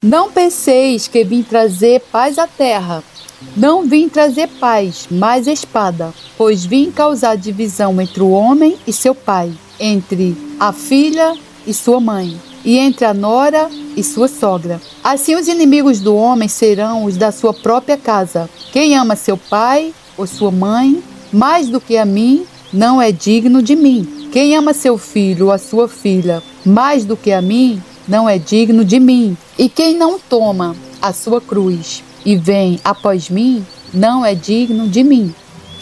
Não penseis que vim trazer paz à terra. Não vim trazer paz, mas espada, pois vim causar divisão entre o homem e seu pai, entre a filha e sua mãe, e entre a nora e sua sogra. Assim os inimigos do homem serão os da sua própria casa. Quem ama seu pai ou sua mãe mais do que a mim, não é digno de mim. Quem ama seu filho ou a sua filha mais do que a mim, não é digno de mim. E quem não toma a sua cruz e vem após mim, não é digno de mim.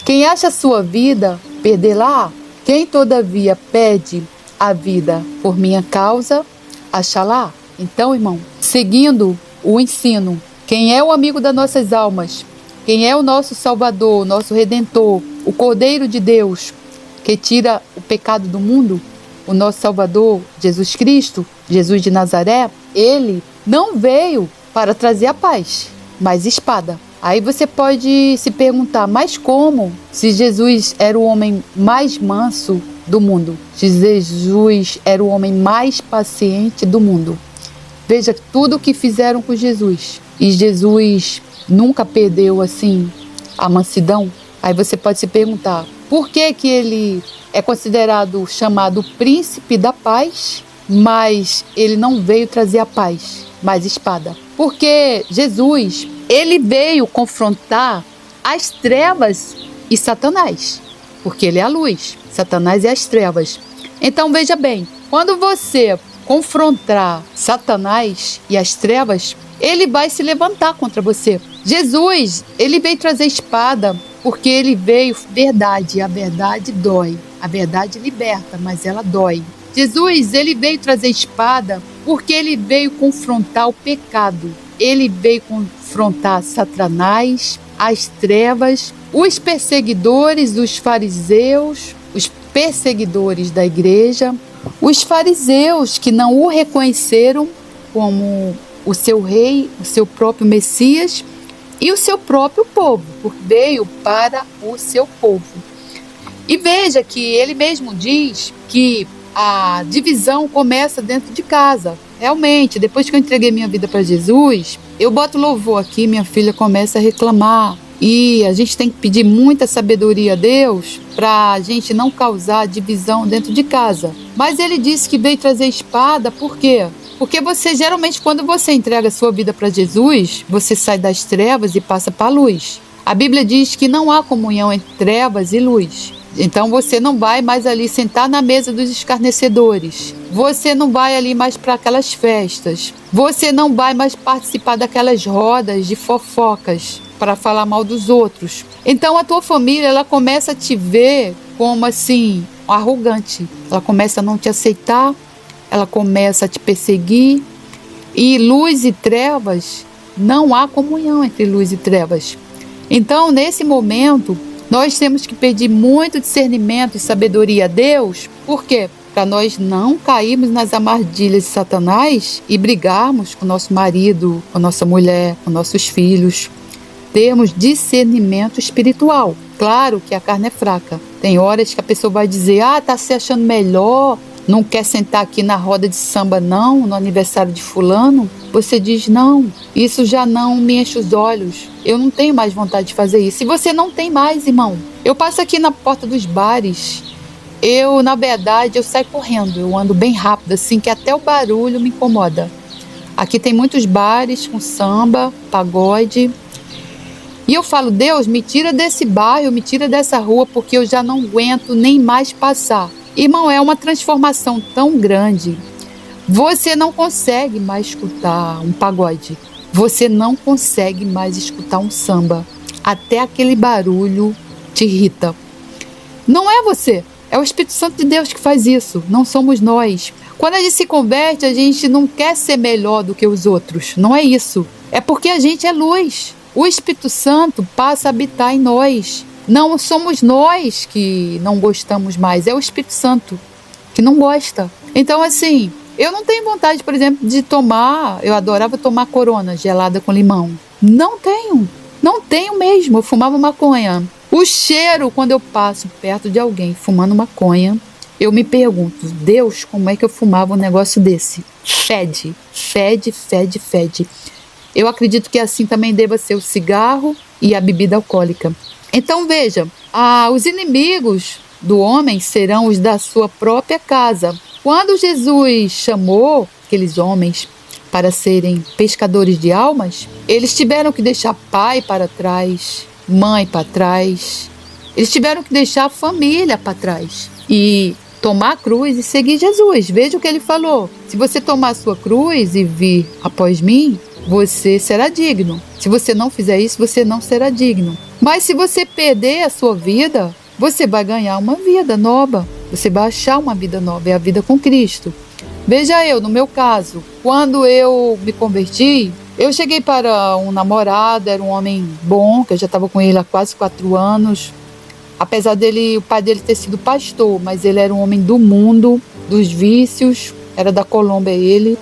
Quem acha a sua vida, perdê-la. Quem todavia perde a vida por minha causa, achá-la. Então, irmão, seguindo o ensino, quem é o amigo das nossas almas, quem é o nosso Salvador, o nosso Redentor, o Cordeiro de Deus, que tira o pecado do mundo, o nosso Salvador, Jesus Cristo, Jesus de Nazaré, ele não veio para trazer a paz, mas espada. Aí você pode se perguntar, mas como? Se Jesus era o homem mais manso do mundo, se Jesus era o homem mais paciente do mundo. Veja tudo o que fizeram com Jesus. E Jesus nunca perdeu assim a mansidão. Aí você pode se perguntar, por que que ele é considerado, chamado príncipe da paz, mas ele não veio trazer a paz, mas espada? Porque Jesus, ele veio confrontar as trevas e Satanás, porque ele é a luz, Satanás é as trevas. Então veja bem, quando você confrontar Satanás e as trevas, ele vai se levantar contra você. Jesus, ele veio trazer espada, porque ele veio verdade, e a verdade dói. A verdade liberta, mas ela dói. Jesus, ele veio trazer espada, porque ele veio confrontar o pecado. Ele veio confrontar Satanás, as trevas, os perseguidores dos fariseus, os perseguidores da igreja, os fariseus que não o reconheceram como o seu rei, o seu próprio Messias, e o seu próprio povo, porque veio para o seu povo. E veja que ele mesmo diz que a divisão começa dentro de casa. Realmente, depois que eu entreguei minha vida para Jesus, eu boto louvor aqui, minha filha começa a reclamar. E a gente tem que pedir muita sabedoria a Deus para a gente não causar divisão dentro de casa. Mas ele disse que veio trazer espada, por quê? Porque você, geralmente, quando você entrega a sua vida para Jesus, você sai das trevas e passa para a luz. A Bíblia diz que não há comunhão entre trevas e luz. Então você não vai mais ali sentar na mesa dos escarnecedores. Você não vai ali mais para aquelas festas. Você não vai mais participar daquelas rodas de fofocas para falar mal dos outros. Então a tua família, ela começa a te ver como assim, arrogante. Ela começa a não te aceitar. Ela começa a te perseguir. E luz e trevas, não há comunhão entre luz e trevas. Então, nesse momento, nós temos que pedir muito discernimento e sabedoria a Deus. Por quê? Para nós não cairmos nas armadilhas de Satanás e brigarmos com nosso marido, com nossa mulher, com nossos filhos. Termos discernimento espiritual. Claro que a carne é fraca. Tem horas que a pessoa vai dizer, tá se achando melhor, não quer sentar aqui na roda de samba não, no aniversário de fulano. Você diz, não, isso já não me enche os olhos. Eu não tenho mais vontade de fazer isso. E você não tem mais, irmão. Eu passo aqui na porta dos bares. Na verdade, eu saio correndo. Eu ando bem rápido, assim, que até o barulho me incomoda. Aqui tem muitos bares com samba, pagode. E eu falo, Deus, me tira desse bairro, me tira dessa rua, porque eu já não aguento nem mais passar. Irmão, é uma transformação tão grande. Você não consegue mais escutar um pagode. Você não consegue mais escutar um samba. Até aquele barulho te irrita. Não é você. É o Espírito Santo de Deus que faz isso. Não somos nós. Quando a gente se converte, a gente não quer ser melhor do que os outros. Não é isso. É porque a gente é luz. O Espírito Santo passa a habitar em nós. Não somos nós que não gostamos mais. É o Espírito Santo que não gosta. Então, assim, eu não tenho vontade, por exemplo, de tomar... Eu adorava tomar Corona gelada com limão. Não tenho. Não tenho mesmo. Eu fumava maconha. O cheiro, quando eu passo perto de alguém fumando maconha, Eu me pergunto, Deus, como é que eu fumava um negócio desse? Fede, fede, fede, fede. Eu acredito que assim também deva ser o cigarro e a bebida alcoólica. Então veja, os inimigos do homem serão os da sua própria casa. Quando Jesus chamou aqueles homens para serem pescadores de almas, eles tiveram que deixar pai para trás, mãe para trás. Eles tiveram que deixar a família para trás e tomar a cruz e seguir Jesus. Veja o que ele falou. Se você tomar a sua cruz e vir após mim, você será digno. Se você não fizer isso, você não será digno. Mas se você perder a sua vida, você vai ganhar uma vida nova. Você vai achar uma vida nova, é a vida com Cristo. Veja eu, no meu caso, quando eu me converti, eu cheguei para um namorado, era um homem bom, que eu já estava com ele há quase 4 anos. Apesar dele, o pai dele ter sido pastor, mas ele era um homem do mundo, dos vícios, era da Colômbia ele.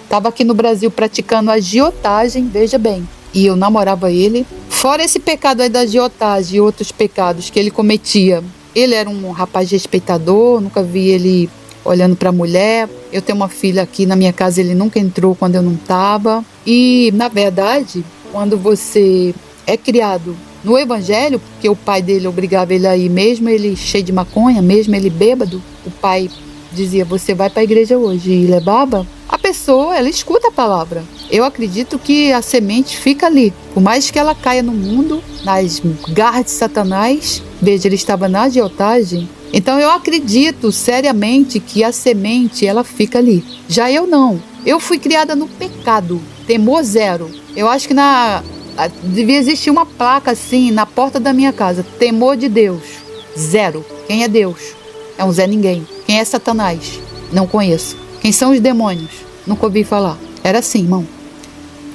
Estava aqui no Brasil praticando agiotagem, veja bem, e eu namorava ele. Fora esse pecado aí da agiotagem e outros pecados que ele cometia, ele era um rapaz respeitador, nunca vi ele olhando para a mulher. Eu tenho uma filha aqui na minha casa, ele nunca entrou quando eu não estava. E, na verdade, quando você é criado no evangelho, porque o pai dele obrigava ele a ir, mesmo ele cheio de maconha, mesmo ele bêbado, o pai dizia, você vai para a igreja hoje, e levava, a pessoa, ela escuta a palavra. Eu acredito que a semente fica ali, por mais que ela caia no mundo, nas garras de Satanás. Veja, ele estava na agiotagem. Então eu acredito seriamente que a semente, ela fica ali. Já eu não, eu fui criada no pecado, temor zero. Eu acho que devia existir uma placa assim na porta da minha casa, temor de Deus, zero. Quem é Deus? É um Zé Ninguém. Quem é Satanás? Não conheço. Quem são os demônios? Nunca ouvi falar. Era assim, irmão.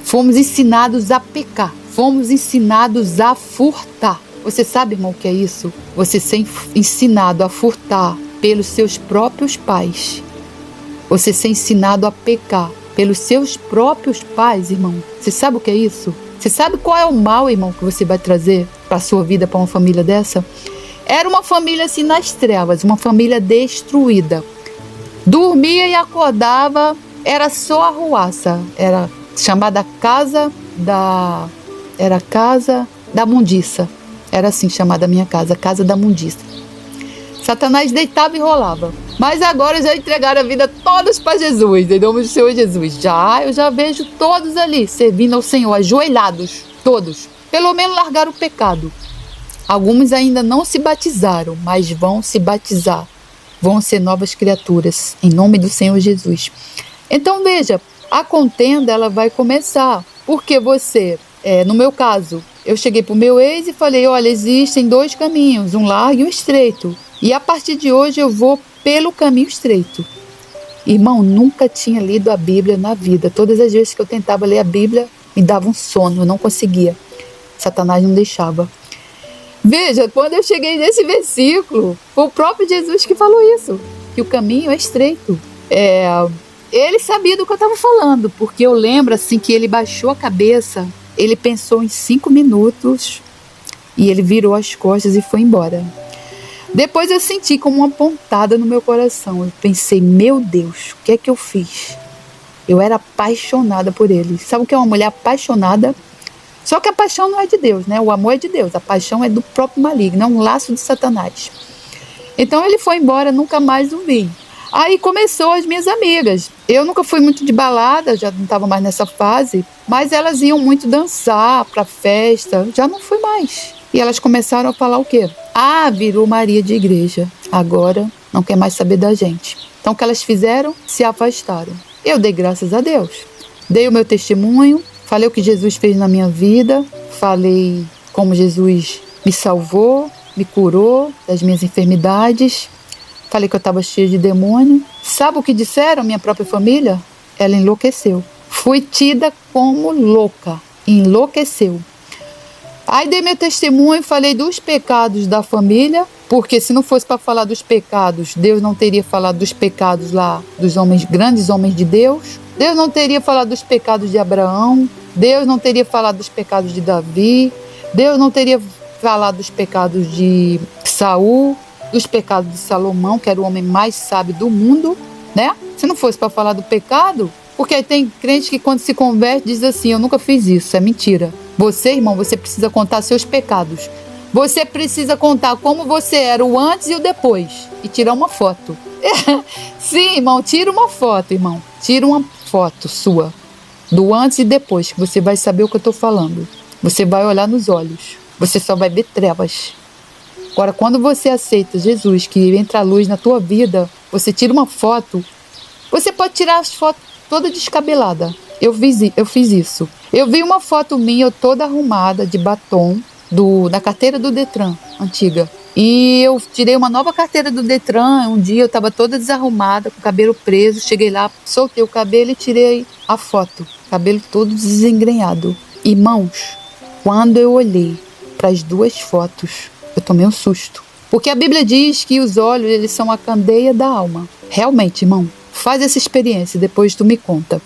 Fomos ensinados a pecar, fomos ensinados a furtar. Você sabe, irmão, o que é isso? Você ser ensinado a furtar pelos seus próprios pais. Você ser ensinado a pecar pelos seus próprios pais, irmão. Você sabe o que é isso? Você sabe qual é o mal, irmão, que você vai trazer para a sua vida, para uma família dessa? Era uma família assim nas trevas, uma família destruída. Dormia e acordava, era só arruaça. Era chamada casa da mundiça. Era assim chamada a minha casa, casa da mundiça. Satanás deitava e rolava. Mas agora já entregaram a vida todos para Jesus, em nome do Senhor Jesus. Eu já vejo todos ali, servindo ao Senhor, ajoelhados, todos. Pelo menos largaram o pecado. Alguns ainda não se batizaram, mas vão se batizar. Vão ser novas criaturas, em nome do Senhor Jesus. Então veja, a contenda ela vai começar. Porque você, no meu caso, eu cheguei para o meu ex e falei, olha, existem 2 caminhos, um largo e um estreito. E a partir de hoje eu vou pelo caminho estreito. Irmão, nunca tinha lido a Bíblia na vida. Todas as vezes que eu tentava ler a Bíblia, me dava um sono, eu não conseguia. Satanás não deixava. Veja, quando eu cheguei nesse versículo, foi o próprio Jesus que falou isso, que o caminho é estreito. Ele sabia do que eu estava falando, porque eu lembro assim que ele baixou a cabeça, ele pensou em 5 minutos e ele virou as costas e foi embora. Depois eu senti como uma pontada no meu coração. Eu pensei, meu Deus, o que é que eu fiz? Eu era apaixonada por ele. Sabe o que é uma mulher apaixonada? Só que a paixão não é de Deus, né? O amor é de Deus. A paixão é do próprio maligno, é um laço de Satanás. Então ele foi embora, nunca mais o vi. Aí começou as minhas amigas. Eu nunca fui muito de balada, já não estava mais nessa fase, mas elas iam muito dançar para festa, já não fui mais. E elas começaram a falar o quê? Virou Maria de igreja, agora não quer mais saber da gente. Então o que elas fizeram? Se afastaram. Eu dei graças a Deus. Dei o meu testemunho, falei o que Jesus fez na minha vida, falei como Jesus me salvou, me curou das minhas enfermidades. Falei que eu estava cheia de demônio. Sabe o que disseram, minha própria família? Ela enlouqueceu. Fui tida como louca. Enlouqueceu. Aí dei meu testemunho, falei dos pecados da família, porque se não fosse para falar dos pecados, Deus não teria falado dos pecados lá dos homens, grandes homens de Deus. Deus não teria falado dos pecados de Abraão. Deus não teria falado dos pecados de Davi. Deus não teria falado dos pecados de Saul. dos pecados de Salomão, que era o homem mais sábio do mundo, né? Se não fosse para falar do pecado, porque tem crente que quando se converte diz assim, eu nunca fiz isso, é mentira. Você, irmão, você precisa contar seus pecados. Você precisa contar como você era o antes e o depois e tirar uma foto. Sim, irmão, tira uma foto, irmão. Tira uma foto sua do antes e depois, que você vai saber o que eu estou falando. Você vai olhar nos olhos. Você só vai ver trevas. Agora, quando você aceita Jesus, que entra a luz na tua vida, você tira uma foto. Você pode tirar as fotos toda descabelada. Eu fiz isso. Eu vi uma foto minha, eu toda arrumada, de batom, da carteira do Detran, antiga. E eu tirei uma nova carteira do Detran. Um dia eu estava toda desarrumada, com o cabelo preso. Cheguei lá, soltei o cabelo e tirei a foto. Cabelo todo desengrenhado. Irmãos, quando eu olhei para as duas fotos, eu tomei um susto. Porque a Bíblia diz que os olhos, eles são a candeia da alma. Realmente, irmão, faz essa experiência e depois tu me conta.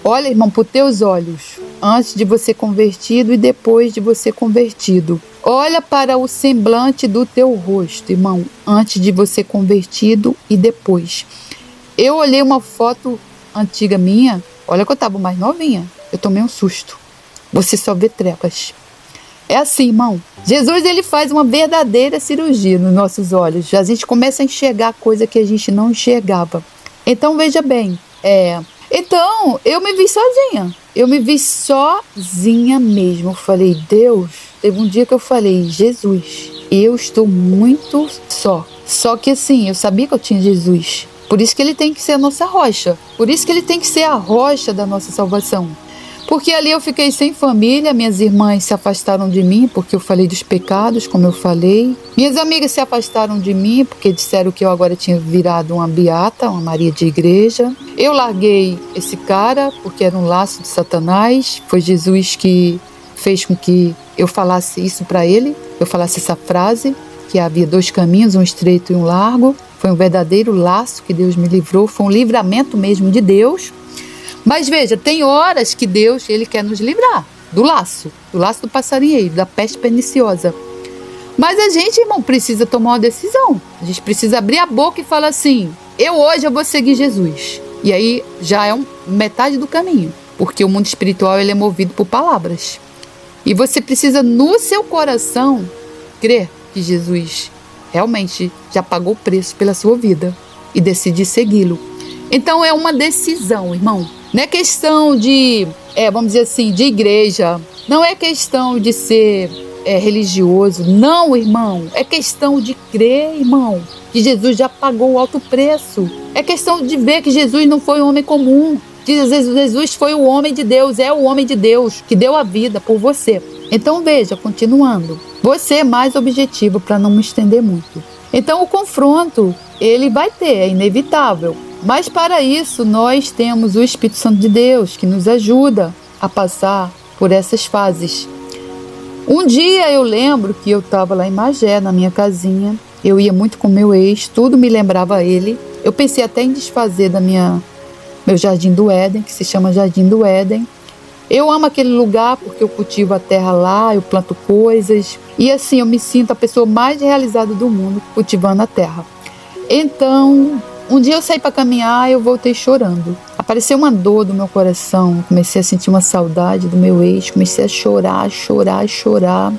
Olha, irmão, para os teus olhos, antes de você convertido e depois de você convertido. Olha para o semblante do teu rosto, irmão, antes de você convertido e depois. Eu olhei uma foto antiga minha, olha que eu estava mais novinha, eu tomei um susto. Você só vê trevas. É assim, irmão. Jesus, ele faz uma verdadeira cirurgia nos nossos olhos. A gente começa a enxergar coisa que a gente não enxergava. Então, veja bem, Então, eu me vi sozinha. Eu me vi sozinha mesmo. Eu falei, Deus, teve um dia que eu falei, Jesus, eu estou muito só. Só que assim, eu sabia que eu tinha Jesus. Por isso que ele tem que ser a nossa rocha. Por isso que ele tem que ser a rocha da nossa salvação. Porque ali eu fiquei sem família, minhas irmãs se afastaram de mim porque eu falei dos pecados, como eu falei. Minhas amigas se afastaram de mim porque disseram que eu agora tinha virado uma beata, uma Maria de igreja. Eu larguei esse cara porque era um laço de Satanás. Foi Jesus que fez com que eu falasse isso para ele, eu falasse essa frase, que havia dois caminhos, um estreito e um largo. Foi um verdadeiro laço que Deus me livrou, foi um livramento mesmo de Deus. Mas veja, tem horas que Deus, ele quer nos livrar do laço do passarinheiro, da peste perniciosa. Mas a gente, irmão, precisa tomar uma decisão. A gente precisa abrir a boca e falar assim, hoje eu vou seguir Jesus. E aí já é metade do caminho, porque o mundo espiritual, ele é movido por palavras. E você precisa, no seu coração, crer que Jesus realmente já pagou o preço pela sua vida e decidir segui-lo. Então é uma decisão, irmão. Não é questão de, vamos dizer assim, de igreja. Não é questão de ser religioso. Não, irmão. É questão de crer, irmão, que Jesus já pagou o alto preço. É questão de ver que Jesus não foi um homem comum. Que Jesus foi o homem de Deus, é o homem de Deus que deu a vida por você. Então veja, continuando. Você é mais objetivo para não me estender muito. Então o confronto, ele vai ter, é inevitável. Mas para isso nós temos o Espírito Santo de Deus que nos ajuda a passar por essas fases. Um dia eu lembro que eu estava lá em Magé, na minha casinha. Eu ia muito com meu ex, tudo me lembrava ele. Eu pensei até em desfazer meu Jardim do Éden, que se chama Jardim do Éden. Eu amo aquele lugar porque eu cultivo a terra lá, eu planto coisas. E assim, eu me sinto a pessoa mais realizada do mundo cultivando a terra. Então, um dia eu saí para caminhar e eu voltei chorando. Apareceu uma dor do meu coração, comecei a sentir uma saudade do meu ex, comecei a chorar.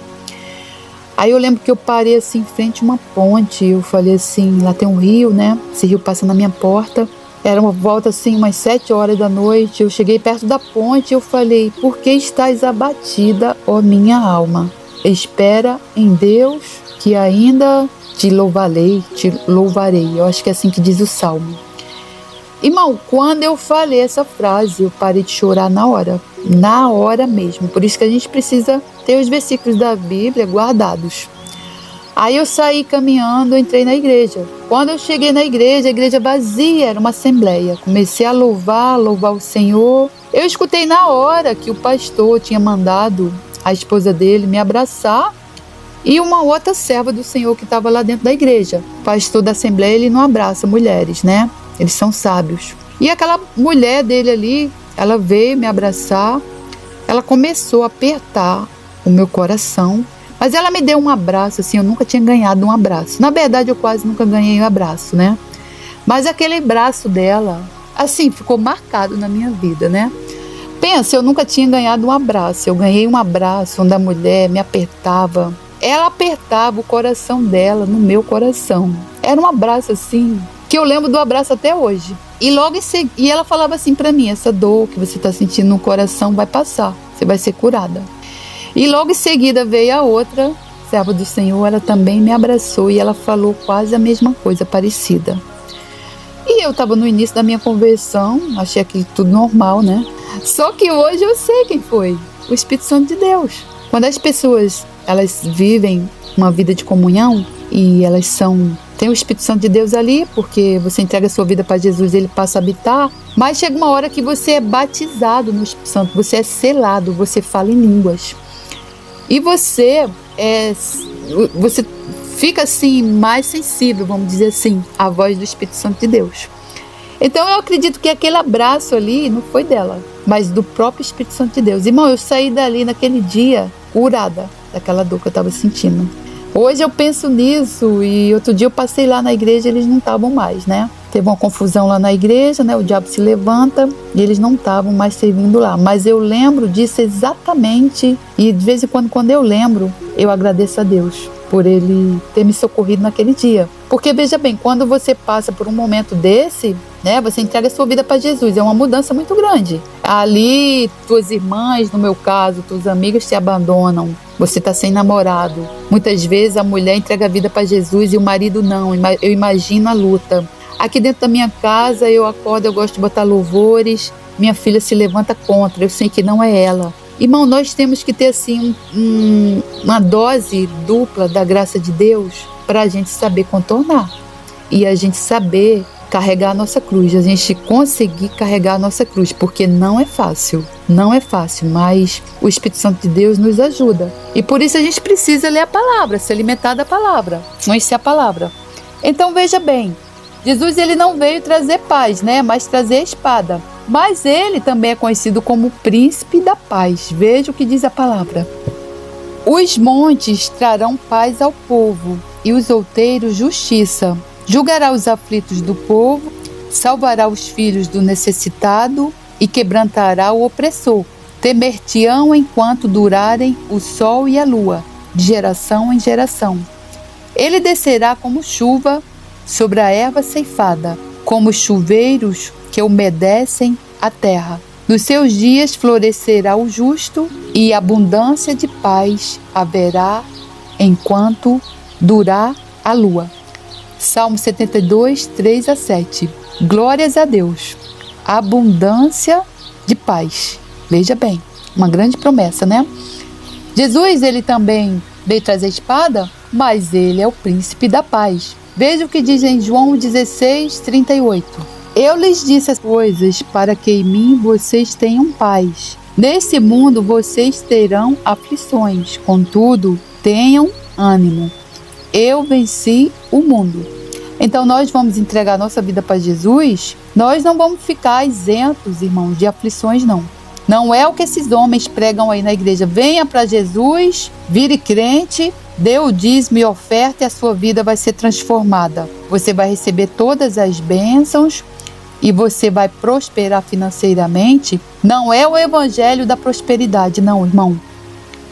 Aí eu lembro que eu parei assim em frente a uma ponte, eu falei assim, lá tem um rio, né? Esse rio passa na minha porta. Era uma volta assim, umas 7 horas da noite, eu cheguei perto da ponte e eu falei, por que estás abatida, ó minha alma? Espera em Deus que ainda te louvarei. Eu acho que é assim que diz o Salmo. Irmão, quando eu falei essa frase, eu parei de chorar na hora mesmo. Por isso que a gente precisa ter os versículos da Bíblia guardados. Aí eu saí caminhando, entrei na igreja. Quando eu cheguei na igreja, a igreja vazia, era uma assembleia. Comecei a louvar o Senhor. Eu escutei na hora que o pastor tinha mandado a esposa dele me abraçar e uma outra serva do Senhor que estava lá dentro da igreja. O pastor da assembleia, ele não abraça mulheres, né? Eles são sábios. E aquela mulher dele ali, ela veio me abraçar, ela começou a apertar o meu coração, Mas ela me deu um abraço, assim, eu nunca tinha ganhado um abraço. Na verdade, eu quase nunca ganhei um abraço, né? Mas aquele abraço dela, assim, ficou marcado na minha vida, né? Pensa, eu nunca tinha ganhado um abraço. Eu ganhei um abraço onde a mulher me apertava. Ela apertava o coração dela no meu coração. Era um abraço, assim, que eu lembro do abraço até hoje. E logo em seguida, e ela falava assim pra mim, essa dor que você tá sentindo no coração vai passar, você vai ser curada. E logo em seguida veio a outra serva do Senhor, ela também me abraçou e ela falou quase a mesma coisa, parecida. E eu estava no início da minha conversão, achei aquilo tudo normal, né? Só que hoje eu sei quem foi, o Espírito Santo de Deus. Quando as pessoas, elas vivem uma vida de comunhão e elas tem o Espírito Santo de Deus ali, porque você entrega a sua vida para Jesus, ele passa a habitar. Mas chega uma hora que você é batizado no Espírito Santo, você é selado, você fala em línguas. E você fica assim mais sensível, vamos dizer assim, à voz do Espírito Santo de Deus. Então eu acredito que aquele abraço ali não foi dela, mas do próprio Espírito Santo de Deus. Irmão, eu saí dali naquele dia curada daquela dor que eu estava sentindo. Hoje eu penso nisso e outro dia eu passei lá na igreja e eles não estavam mais, né? Teve uma confusão lá na igreja, né? O diabo se levanta e eles não estavam mais servindo lá. Mas eu lembro disso exatamente e de vez em quando eu lembro, eu agradeço a Deus por ele ter me socorrido naquele dia. Porque veja bem, quando você passa por um momento desse, né? Você entrega a sua vida para Jesus, é uma mudança muito grande. Ali, tuas irmãs, no meu caso, tuas amigas te abandonam. Você está sem namorado. Muitas vezes a mulher entrega a vida para Jesus e o marido não. Eu imagino a luta. Aqui dentro da minha casa eu acordo, eu gosto de botar louvores. Minha filha se levanta contra, eu sei que não é ela. Irmão, nós temos que ter assim uma dose dupla da graça de Deus para a gente saber contornar. E a gente saber carregar a nossa cruz, a gente conseguir carregar a nossa cruz, porque não é fácil, mas o Espírito Santo de Deus nos ajuda. E por isso a gente precisa ler a palavra, se alimentar da palavra, conhecer a palavra. Então veja bem, Jesus ele não veio trazer paz, né, mas trazer a espada. Mas ele também é conhecido como príncipe da paz. Veja o que diz a palavra. Os montes trarão paz ao povo e os outeiros justiça. Julgará os aflitos do povo, salvará os filhos do necessitado e quebrantará o opressor. Temer-te-ão enquanto durarem o sol e a lua, de geração em geração. Ele descerá como chuva sobre a erva ceifada, como chuveiros que umedecem a terra. Nos seus dias florescerá o justo e abundância de paz haverá enquanto durar a lua. Salmo 72, 3 a 7. Glórias a Deus. Abundância de paz. Veja bem, uma grande promessa, né? Jesus, ele também veio trazer a espada, mas ele é o príncipe da paz. Veja o que diz em João 16, 38. Eu lhes disse as coisas para que em mim vocês tenham paz. Nesse mundo vocês terão aflições, contudo, tenham ânimo. Eu venci o mundo. Então nós vamos entregar nossa vida para Jesus, nós não vamos ficar isentos, irmãos, de aflições, não. Não é o que esses homens pregam aí na igreja. Venha para Jesus, vire crente, dê o dízimo e oferta e a sua vida vai ser transformada. Você vai receber todas as bênçãos e você vai prosperar financeiramente. Não é o evangelho da prosperidade, não, irmão.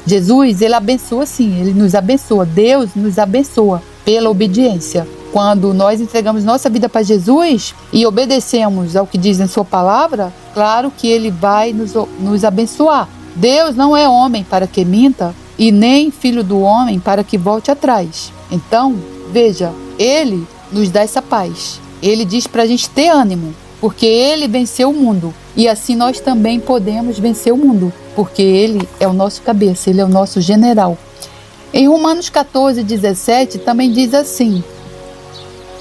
Jesus, ele abençoa sim, ele nos abençoa. Deus nos abençoa pela obediência. Quando nós entregamos nossa vida para Jesus e obedecemos ao que diz em sua palavra, claro que ele vai nos abençoar. Deus não é homem para que minta e nem filho do homem para que volte atrás. Então, veja, ele nos dá essa paz. Ele diz para a gente ter ânimo, porque ele venceu o mundo. E assim nós também podemos vencer o mundo, porque ele é o nosso cabeça, ele é o nosso general. Em Romanos 14, 17 também diz assim: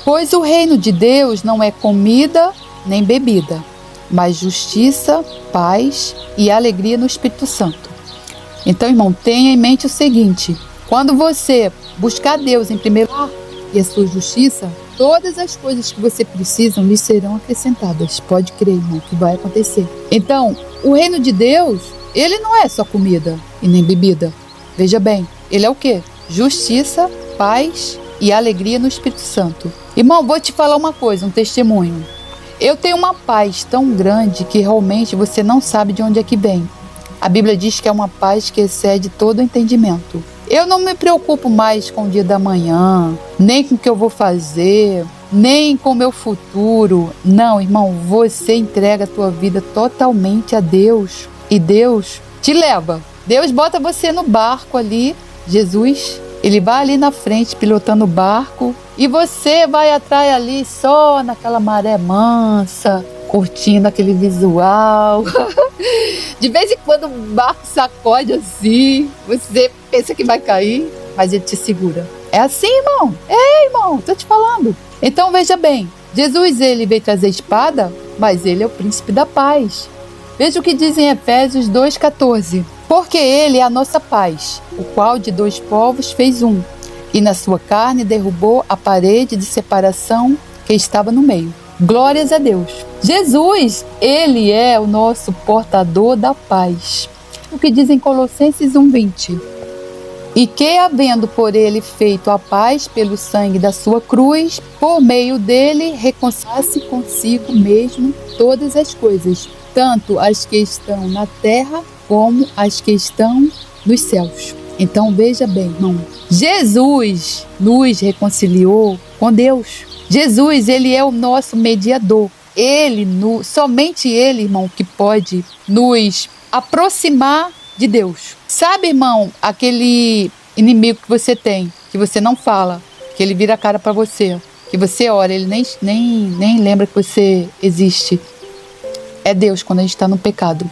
pois o reino de Deus não é comida nem bebida, mas justiça, paz e alegria no Espírito Santo. Então, irmão, tenha em mente o seguinte: quando você buscar Deus em primeiro lugar e a sua justiça, todas as coisas que você precisa lhe serão acrescentadas. Pode crer, irmão, que vai acontecer. Então, o reino de Deus, ele não é só comida e nem bebida. Veja bem, ele é o quê? Justiça, paz e alegria no Espírito Santo. Irmão, vou te falar uma coisa, um testemunho. Eu tenho uma paz tão grande que realmente você não sabe de onde é que vem. A Bíblia diz que é uma paz que excede todo o entendimento. Eu não me preocupo mais com o dia da manhã, nem com o que eu vou fazer, nem com o meu futuro. Não, irmão, você entrega a tua vida totalmente a Deus e Deus te leva. Deus bota você no barco ali, Jesus, ele vai ali na frente pilotando o barco e você vai atrás ali só naquela maré mansa, curtindo aquele visual. De vez em quando o barco sacode assim, você pensa que vai cair, mas ele te segura. É assim, irmão? É, irmão, tô te falando. Então veja bem, Jesus ele veio trazer espada, mas ele é o príncipe da paz. Veja o que diz em Efésios 2,14. Porque ele é a nossa paz, o qual de dois povos fez um, e na sua carne derrubou a parede de separação que estava no meio. Glórias a Deus. Jesus, ele é o nosso portador da paz. O que diz em Colossenses 1,20. E que, havendo por ele feito a paz pelo sangue da sua cruz, por meio dele reconciliasse consigo mesmo todas as coisas, tanto as que estão na terra como as que estão nos céus. Então veja bem, irmão, Jesus nos reconciliou com Deus. Jesus, ele é o nosso mediador. Somente ele, irmão, que pode nos aproximar de Deus. Sabe, irmão, aquele inimigo que você tem, que você não fala, que ele vira a cara para você, que você ora, ele nem lembra que você existe. É Deus quando a gente está no pecado.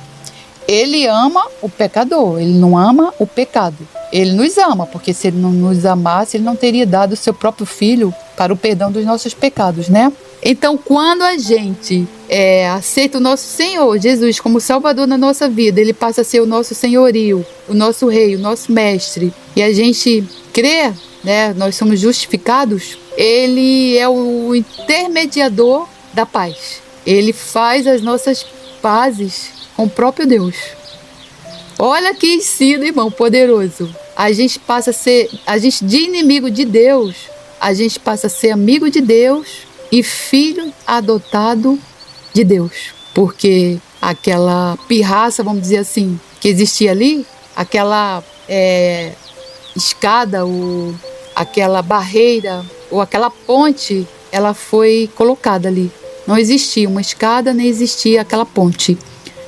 Ele ama o pecador, ele não ama o pecado. Ele nos ama, porque se ele não nos amasse, ele não teria dado o seu próprio filho para o perdão dos nossos pecados, né? Então, quando a gente aceita o nosso Senhor Jesus como Salvador na nossa vida, ele passa a ser o nosso senhorio, o nosso rei, o nosso mestre, e a gente crê, né? Nós somos justificados, ele é o intermediador da paz. Ele faz as nossas pazes com o próprio Deus. Olha que ensino, irmão, poderoso. A gente de inimigo de Deus, a gente passa a ser amigo de Deus e filho adotado de Deus. Porque aquela pirraça, vamos dizer assim, que existia ali, aquela escada, ou aquela barreira, ou aquela ponte, ela foi colocada ali. Não existia uma escada, nem existia aquela ponte.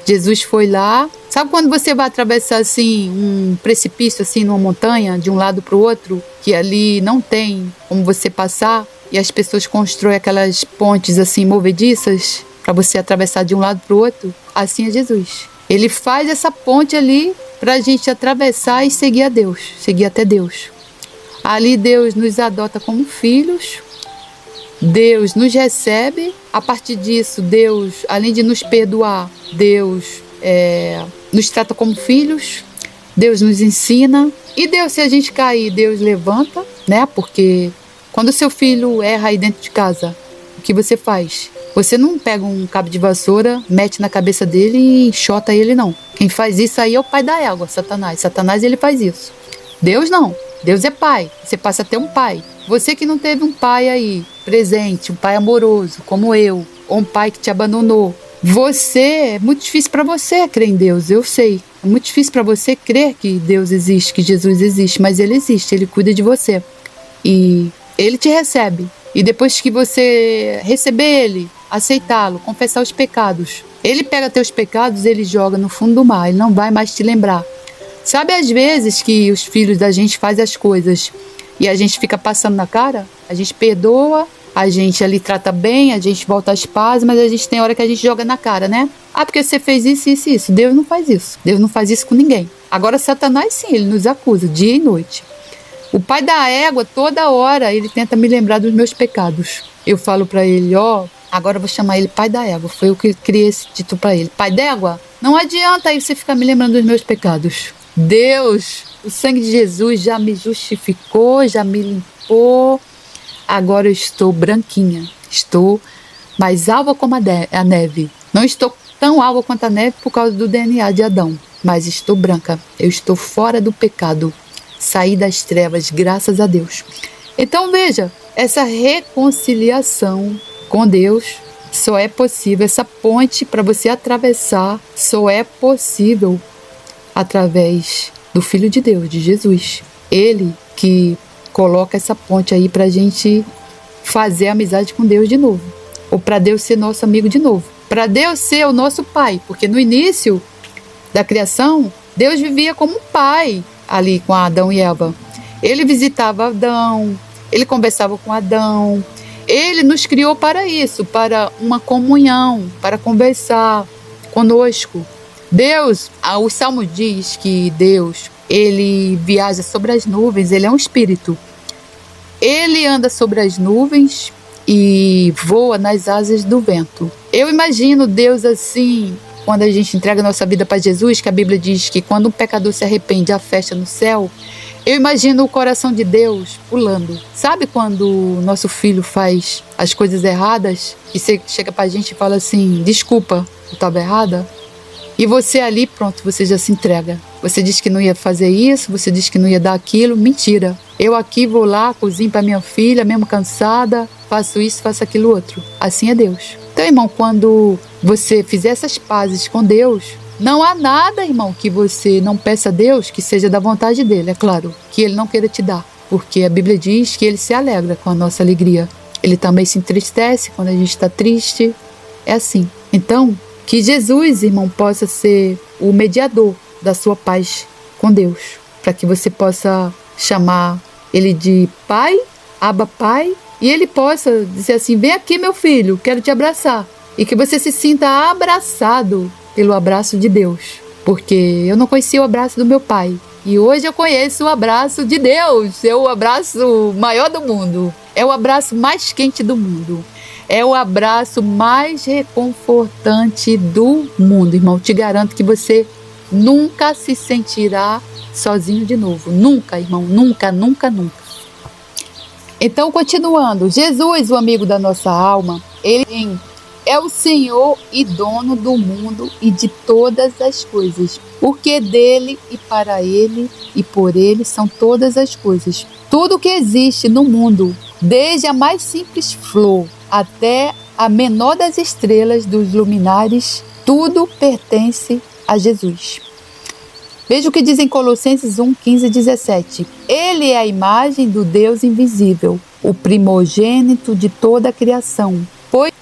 Jesus foi lá. Sabe quando você vai atravessar assim um precipício assim numa montanha de um lado para o outro, que ali não tem como você passar e as pessoas constroem aquelas pontes assim movediças para você atravessar de um lado para o outro? Assim é Jesus. Ele faz essa ponte ali para a gente atravessar e seguir a Deus, seguir até Deus. Ali Deus nos adota como filhos. Deus nos recebe, a partir disso Deus, além de nos perdoar, Deus nos trata como filhos, Deus nos ensina, e Deus, se a gente cair, Deus levanta, né? Porque quando o seu filho erra aí dentro de casa, o que você faz? Você não pega um cabo de vassoura, mete na cabeça dele e enxota ele, não. Quem faz isso aí é o pai da égua, Satanás. Satanás, ele faz isso. Deus não. Deus é pai. Você passa a ter um pai. Você que não teve um pai aí presente, um pai amoroso como eu, ou um pai que te abandonou, é muito difícil para você crer em Deus, eu sei. É muito difícil para você crer que Deus existe, que Jesus existe, mas ele existe, ele cuida de você. E ele te recebe. E depois que você receber ele, aceitá-lo, confessar os pecados, ele pega teus pecados, ele joga no fundo do mar, ele não vai mais te lembrar. Sabe às vezes que os filhos da gente fazem as coisas e a gente fica passando na cara? A gente perdoa, a gente ali trata bem, a gente volta às pazes, mas a gente tem hora que a gente joga na cara, né? Ah, porque você fez isso, isso e isso. Deus não faz isso. Deus não faz isso com ninguém. Agora Satanás sim, ele nos acusa dia e noite. O pai da égua, toda hora, ele tenta me lembrar dos meus pecados. Eu falo pra ele, agora eu vou chamar ele pai da égua. Foi eu que criei esse título pra ele. Pai d'égua, não adianta aí você ficar me lembrando dos meus pecados. Deus, o sangue de Jesus já me justificou, já me limpou. Agora eu estou branquinha, estou mais alva como a neve. Não estou tão alva quanto a neve por causa do DNA de Adão, mas estou branca, eu estou fora do pecado. saí das trevas, graças a Deus. Então veja, essa reconciliação com Deus só é possível, essa ponte para você atravessar só é possível através do Filho de Deus, de Jesus. Ele que coloca essa ponte aí para a gente fazer amizade com Deus de novo, ou para Deus ser nosso amigo de novo, para Deus ser o nosso pai, porque no início da criação, Deus vivia como um pai ali com Adão e Eva. Ele visitava Adão, ele conversava com Adão, ele nos criou para isso, para uma comunhão, para conversar conosco. Deus, o Salmo diz que Deus, ele viaja sobre as nuvens, ele é um espírito. Ele anda sobre as nuvens e voa nas asas do vento. Eu imagino Deus assim, quando a gente entrega a nossa vida para Jesus, que a Bíblia diz que quando um pecador se arrepende, há festa no céu. Eu imagino o coração de Deus pulando. Sabe quando o nosso filho faz as coisas erradas e você chega pra gente e fala assim, desculpa, eu estava errada? E você ali, pronto, você já se entrega. Você diz que não ia fazer isso, você diz que não ia dar aquilo. Mentira. Eu aqui vou lá, cozinho para minha filha, mesmo cansada, faço isso, faço aquilo outro. Assim é Deus. Então, irmão, quando você fizer essas pazes com Deus, não há nada, irmão, que você não peça a Deus que seja da vontade dele, é claro, que ele não queira te dar. Porque a Bíblia diz que ele se alegra com a nossa alegria. Ele também se entristece quando a gente está triste. É assim. Então, que Jesus, irmão, possa ser o mediador da sua paz com Deus, para que você possa chamar ele de Pai, Abba Pai, e ele possa dizer assim, vem aqui meu filho, quero te abraçar, e que você se sinta abraçado pelo abraço de Deus, porque eu não conhecia o abraço do meu pai, e hoje eu conheço o abraço de Deus, é o abraço maior do mundo, é o abraço mais quente do mundo. É o abraço mais reconfortante do mundo, irmão. Te garanto que você nunca se sentirá sozinho de novo. Nunca, irmão. Nunca, nunca, nunca. Então, continuando. Jesus, o amigo da nossa alma, ele é o Senhor e dono do mundo e de todas as coisas. Porque dele e para ele e por ele são todas as coisas. Tudo que existe no mundo, desde a mais simples flor até a menor das estrelas dos luminares, tudo pertence a Jesus. Veja o que diz em Colossenses 1, 15 e 17. Ele é a imagem do Deus invisível, o primogênito de toda a criação.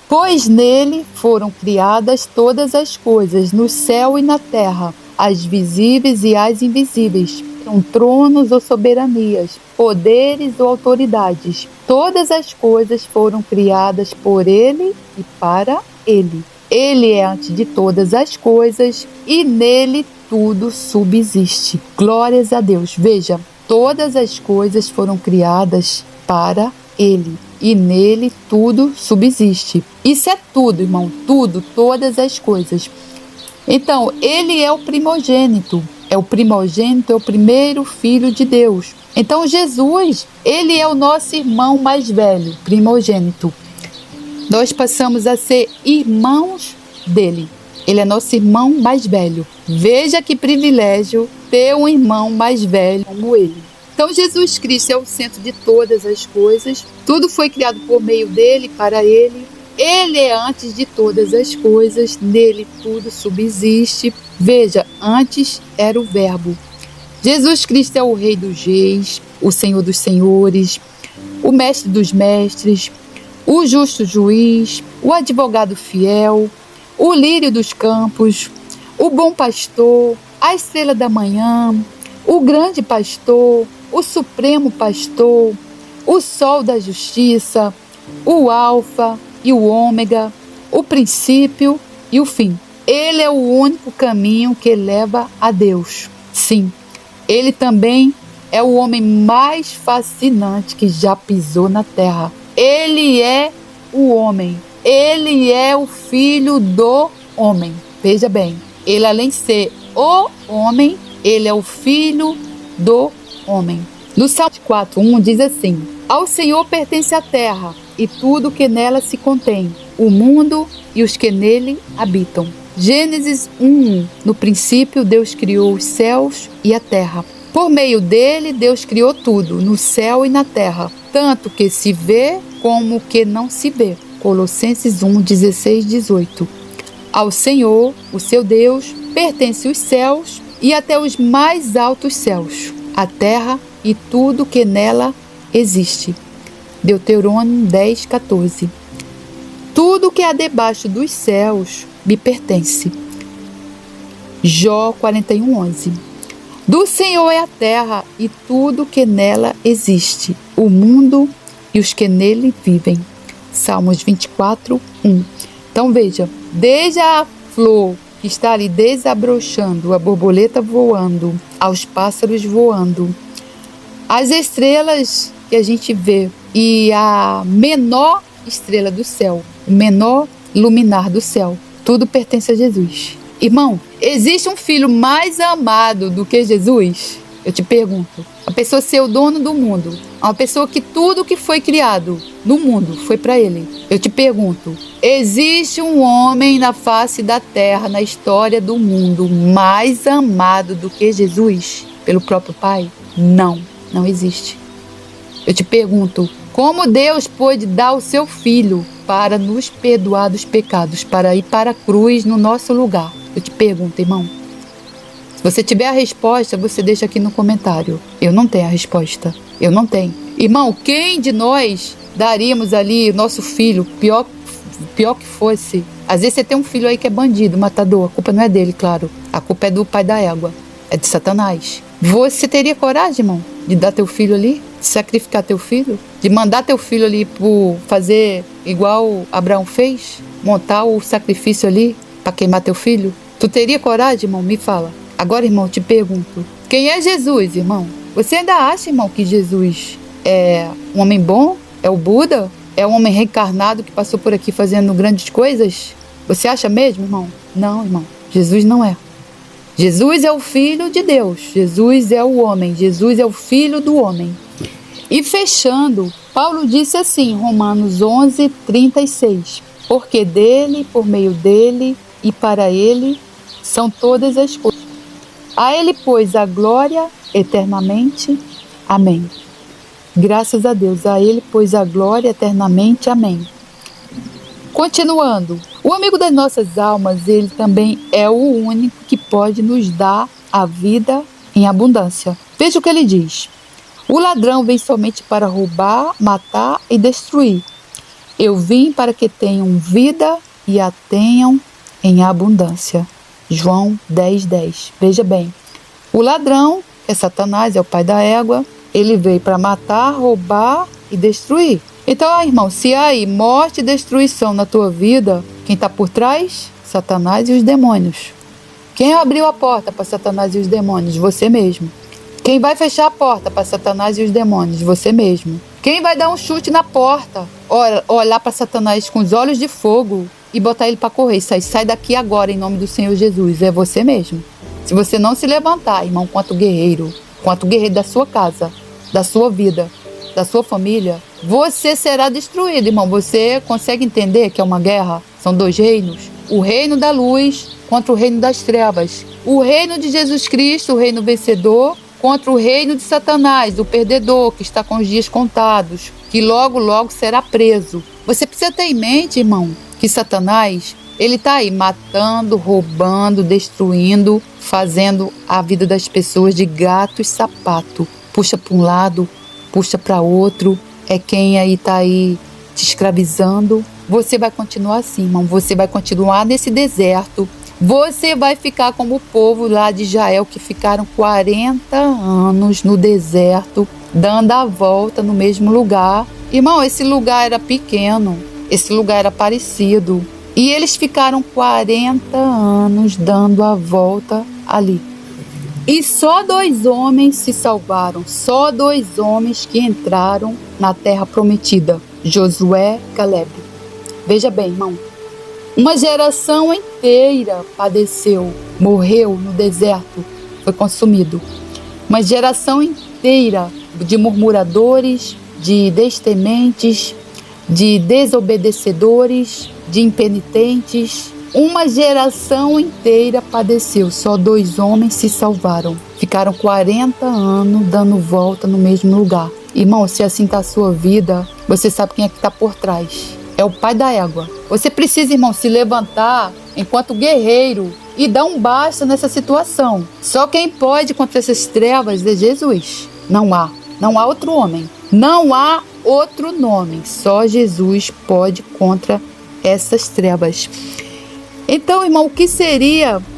Pois nele foram criadas todas as coisas, no céu e na terra, as visíveis e as invisíveis, são tronos ou soberanias, poderes ou autoridades. Todas as coisas foram criadas por ele e para ele. Ele é antes de todas as coisas e nele tudo subsiste. Glórias a Deus. Veja, todas as coisas foram criadas para ele e nele tudo subsiste. Isso é tudo, irmão, tudo, todas as coisas. Então, ele é o primogênito. É o primogênito, é o primeiro filho de Deus. Então, Jesus, ele é o nosso irmão mais velho, primogênito. Nós passamos a ser irmãos dele. Ele é nosso irmão mais velho. Veja que privilégio ter um irmão mais velho como ele. Então, Jesus Cristo é o centro de todas as coisas. Tudo foi criado por meio dele, para ele. Ele é antes de todas as coisas, nele tudo subsiste. Veja, antes era o Verbo. Jesus Cristo é o Rei dos Reis, o Senhor dos Senhores, o Mestre dos Mestres, o Justo Juiz, o Advogado Fiel, o Lírio dos Campos, o Bom Pastor, a Estrela da Manhã, o Grande Pastor, o Supremo Pastor, o Sol da Justiça, o Alfa e o Ômega, o princípio e o fim. Ele é o único caminho que leva a Deus. Sim, ele também é o homem mais fascinante que já pisou na terra. Ele é o homem. Ele é o filho do homem. Veja bem, ele além de ser o homem, ele é o filho do homem. No Salmo 4:1 diz assim: ao Senhor pertence a terra e tudo que nela se contém, o mundo e os que nele habitam. Gênesis 1:1. No princípio Deus criou os céus e a terra. Por meio dele, Deus criou tudo, no céu e na terra, tanto que se vê como que não se vê. Colossenses 1, 16, 18. Ao Senhor, o seu Deus, pertence os céus e até os mais altos céus, a terra e tudo que nela existe. Deuteronômio 10, 14. Tudo que há debaixo dos céus me pertence. Jó 41, 11. Do Senhor é a terra e tudo que nela existe, o mundo e os que nele vivem. Salmos 24, 1. Então veja, desde a flor que está ali desabrochando, a borboleta voando, aos pássaros voando, as estrelas que a gente vê e a menor estrela do céu, o menor luminar do céu, tudo pertence a Jesus. Irmão, existe um filho mais amado do que Jesus? Eu te pergunto. A pessoa ser o dono do mundo, uma pessoa que tudo que foi criado no mundo foi para ele. Eu te pergunto, existe um homem na face da terra, na história do mundo, mais amado do que Jesus pelo próprio Pai? Não, não existe. Eu te pergunto, como Deus pôde dar o seu Filho para nos perdoar dos pecados, para ir para a cruz no nosso lugar? Eu te pergunto, irmão. Se você tiver a resposta, você deixa aqui no comentário. Eu não tenho a resposta. Eu não tenho. Irmão, quem de nós daríamos ali nosso filho, pior que fosse? Às vezes você tem um filho aí que é bandido, matador. A culpa não é dele, claro. A culpa é do pai da égua. É de Satanás. Você teria coragem, irmão, de dar teu filho ali? De sacrificar teu filho? De mandar teu filho ali por fazer igual Abraão fez? Montar o sacrifício ali para queimar teu filho? Tu teria coragem, irmão? Me fala. Agora, irmão, te pergunto. Quem é Jesus, irmão? Você ainda acha, irmão, que Jesus é um homem bom? É o Buda? É um homem reencarnado que passou por aqui fazendo grandes coisas? Você acha mesmo, irmão? Não, irmão. Jesus não é. Jesus é o Filho de Deus. Jesus é o homem. Jesus é o Filho do homem. E fechando, Paulo disse assim, Romanos 11, 36. Porque dele, por meio dele e para ele são todas as coisas. A ele, pois, a glória eternamente. Amém. Graças a Deus. A ele, pois, a glória eternamente. Amém. Continuando. O amigo das nossas almas, ele também é o único que pode nos dar a vida em abundância. Veja o que ele diz. O ladrão vem somente para roubar, matar e destruir. Eu vim para que tenham vida e a tenham em abundância. João 10, 10. Veja bem, o ladrão, que é Satanás, é o pai da égua, ele veio para matar, roubar e destruir. Então, irmão, se há aí morte e destruição na tua vida, quem está por trás? Satanás e os demônios. Quem abriu a porta para Satanás e os demônios? Você mesmo. Quem vai fechar a porta para Satanás e os demônios? Você mesmo. Quem vai dar um chute na porta? Olhar para Satanás com os olhos de fogo e botar ele para correr. Sai daqui agora em nome do Senhor Jesus. É você mesmo. Se você não se levantar, irmão, quanto guerreiro da sua casa, da sua vida, da sua família, você será destruído, irmão. Você consegue entender que é uma guerra? São dois reinos. O reino da luz contra o reino das trevas. O reino de Jesus Cristo, o reino vencedor, contra o reino de Satanás, o perdedor, que está com os dias contados, que logo, logo será preso. Você precisa ter em mente, irmão, que Satanás, ele está aí matando, roubando, destruindo, fazendo a vida das pessoas de gato e sapato. Puxa para um lado, puxa para outro, é quem aí está aí te escravizando. Você vai continuar assim, irmão, você vai continuar nesse deserto. Você vai ficar como o povo lá de Israel, que ficaram 40 anos no deserto, dando a volta no mesmo lugar. Irmão, esse lugar era pequeno, esse lugar era parecido. E eles ficaram 40 anos dando a volta ali. E só 2 homens se salvaram, só 2 homens que entraram na terra prometida, Josué e Caleb. Veja bem, irmão. Uma geração inteira padeceu, morreu no deserto, foi consumido. Uma geração inteira de murmuradores, de destementes, de desobedecedores, de impenitentes, Uma geração inteira padeceu, só 2 homens se salvaram. Ficaram 40 anos dando volta no mesmo lugar. Irmão, se assim está a sua vida, você sabe quem é que está por trás. É o pai da égua. Você precisa, irmão, se levantar enquanto guerreiro e dar um basta nessa situação. Só quem pode contra essas trevas é Jesus. Não há outro homem. Não há outro nome. Só Jesus pode contra essas trevas. Então, irmão,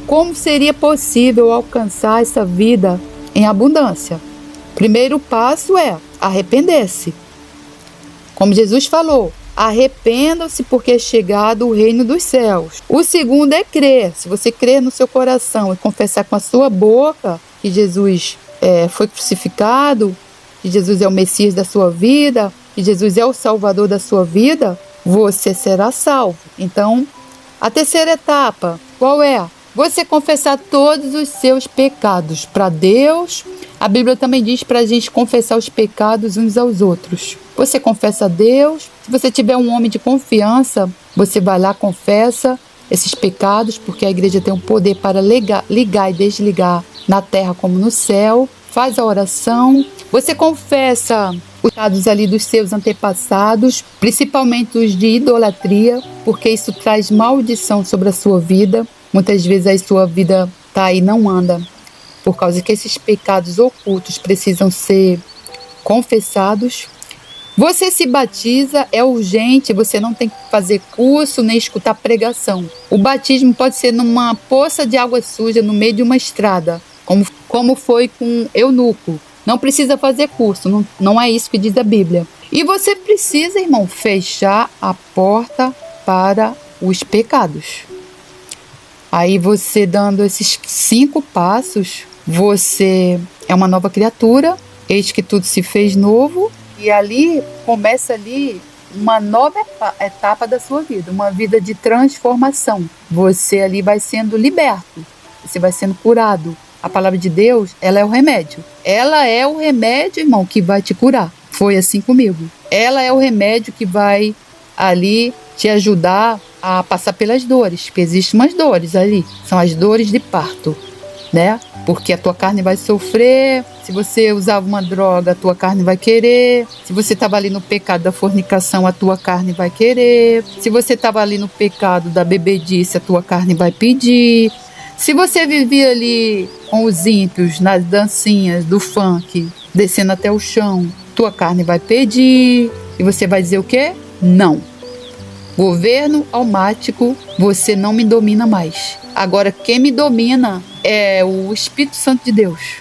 como seria possível alcançar essa vida em abundância? Primeiro passo é arrepender-se. Como Jesus falou, arrependam-se porque é chegado o reino dos céus. O segundo é crer. Se você crer no seu coração e confessar com a sua boca que Jesus foi crucificado, que Jesus é o Messias da sua vida, que Jesus é o Salvador da sua vida, você será salvo. Então, a terceira etapa, qual é? Você confessar todos os seus pecados para Deus. A Bíblia também diz para a gente confessar os pecados uns aos outros. Você confessa a Deus. Se você tiver um homem de confiança, você vai lá, confessa esses pecados, porque a igreja tem um poder para ligar e desligar na terra como no céu. Faz a oração. Você confessa os pecados ali dos seus antepassados, principalmente os de idolatria, porque isso traz maldição sobre a sua vida. Muitas vezes a sua vida está aí e não anda, por causa que esses pecados ocultos precisam ser confessados. Você se batiza, é urgente, você não tem que fazer curso nem escutar pregação. O batismo pode ser numa poça de água suja no meio de uma estrada, como foi com Eunuco. Não precisa fazer curso, não é isso que diz a Bíblia. E você precisa, irmão, fechar a porta para os pecados. Aí você dando esses 5 passos, você é uma nova criatura, eis que tudo se fez novo, e ali começa uma nova etapa da sua vida, uma vida de transformação. Você ali vai sendo liberto, você vai sendo curado. A palavra de Deus, ela é o remédio. Ela é o remédio, irmão, que vai te curar. Foi assim comigo. Ela é o remédio que vai ali te ajudar a passar pelas dores, porque existem umas dores ali, são as dores de parto, né? Porque a tua carne vai sofrer. Se você usava uma droga, a tua carne vai querer. Se você estava ali no pecado da fornicação, a tua carne vai querer. Se você estava ali no pecado da bebedice, a tua carne vai pedir. Se você vivia ali com os ímpios nas dancinhas do funk, descendo até o chão, tua carne vai pedir. E você vai dizer o quê? Não. Governo almático, você não me domina mais. Agora, quem me domina é o Espírito Santo de Deus.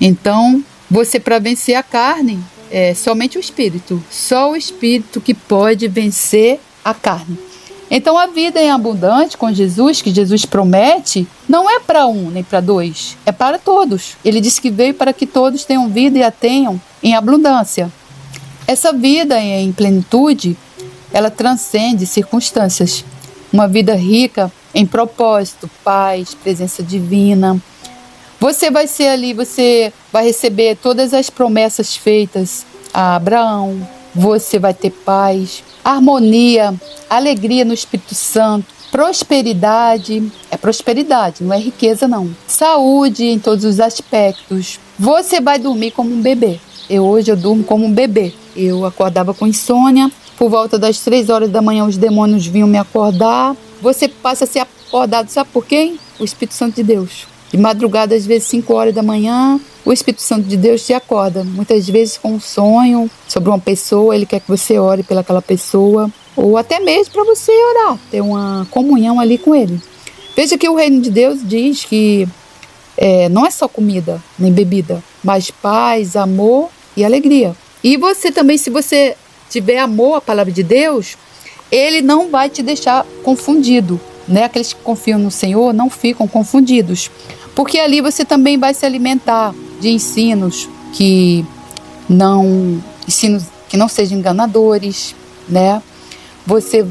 Então, você, para vencer a carne, é somente o Espírito. Só o Espírito que pode vencer a carne. Então, a vida em abundante com Jesus, que Jesus promete, não é para um nem para 2, é para todos. Ele disse que veio para que todos tenham vida e a tenham em abundância. Essa vida em plenitude, ela transcende circunstâncias. Uma vida rica em propósito, paz, presença divina. Você vai ser ali, você vai receber todas as promessas feitas a Abraão. Você vai ter paz, harmonia, alegria no Espírito Santo, prosperidade. É prosperidade, não é riqueza não. Saúde em todos os aspectos. Você vai dormir como um bebê. Hoje eu durmo como um bebê. Eu acordava com insônia. Por volta das 3 horas da manhã os demônios vinham me acordar. Você passa a ser acordado, sabe por quem? O Espírito Santo de Deus. De madrugada, às vezes 5 horas da manhã, o Espírito Santo de Deus te acorda. Muitas vezes com um sonho sobre uma pessoa, ele quer que você ore pelaquela pessoa. Ou até mesmo para você orar, ter uma comunhão ali com ele. Veja que o reino de Deus diz que não é só comida nem bebida, mas paz, amor e alegria. E você também, se você tiver amor à palavra de Deus, ele não vai te deixar confundido, né? Aqueles que confiam no Senhor não ficam confundidos, porque ali você também vai se alimentar de ensinos que não sejam enganadores, né? Você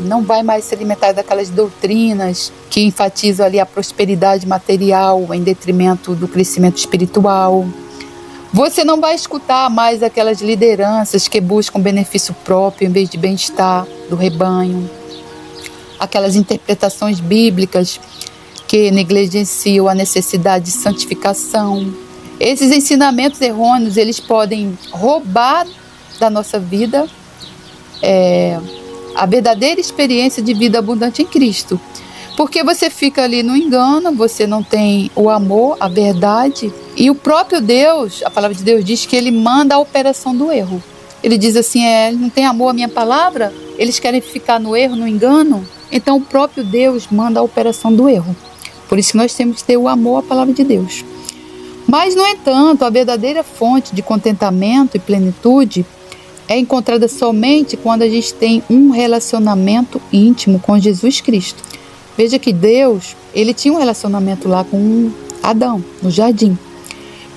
não vai mais se alimentar daquelas doutrinas que enfatizam ali a prosperidade material em detrimento do crescimento espiritual. Você não vai escutar mais aquelas lideranças que buscam benefício próprio em vez de bem-estar do rebanho. aquelas interpretações bíblicas que negligenciam a necessidade de santificação. Esses ensinamentos errôneos, eles podem roubar da nossa vida a verdadeira experiência de vida abundante em Cristo. Porque você fica ali no engano, você não tem o amor, a verdade. E o próprio Deus, a palavra de Deus diz que ele manda a operação do erro. Ele diz assim, não tem amor à minha palavra? Eles querem ficar no erro, no engano? Então o próprio Deus manda a operação do erro. Por isso que nós temos que ter o amor à palavra de Deus. Mas, no entanto, a verdadeira fonte de contentamento e plenitude é encontrada somente quando a gente tem um relacionamento íntimo com Jesus Cristo. Veja que Deus, ele tinha um relacionamento lá com Adão, no jardim.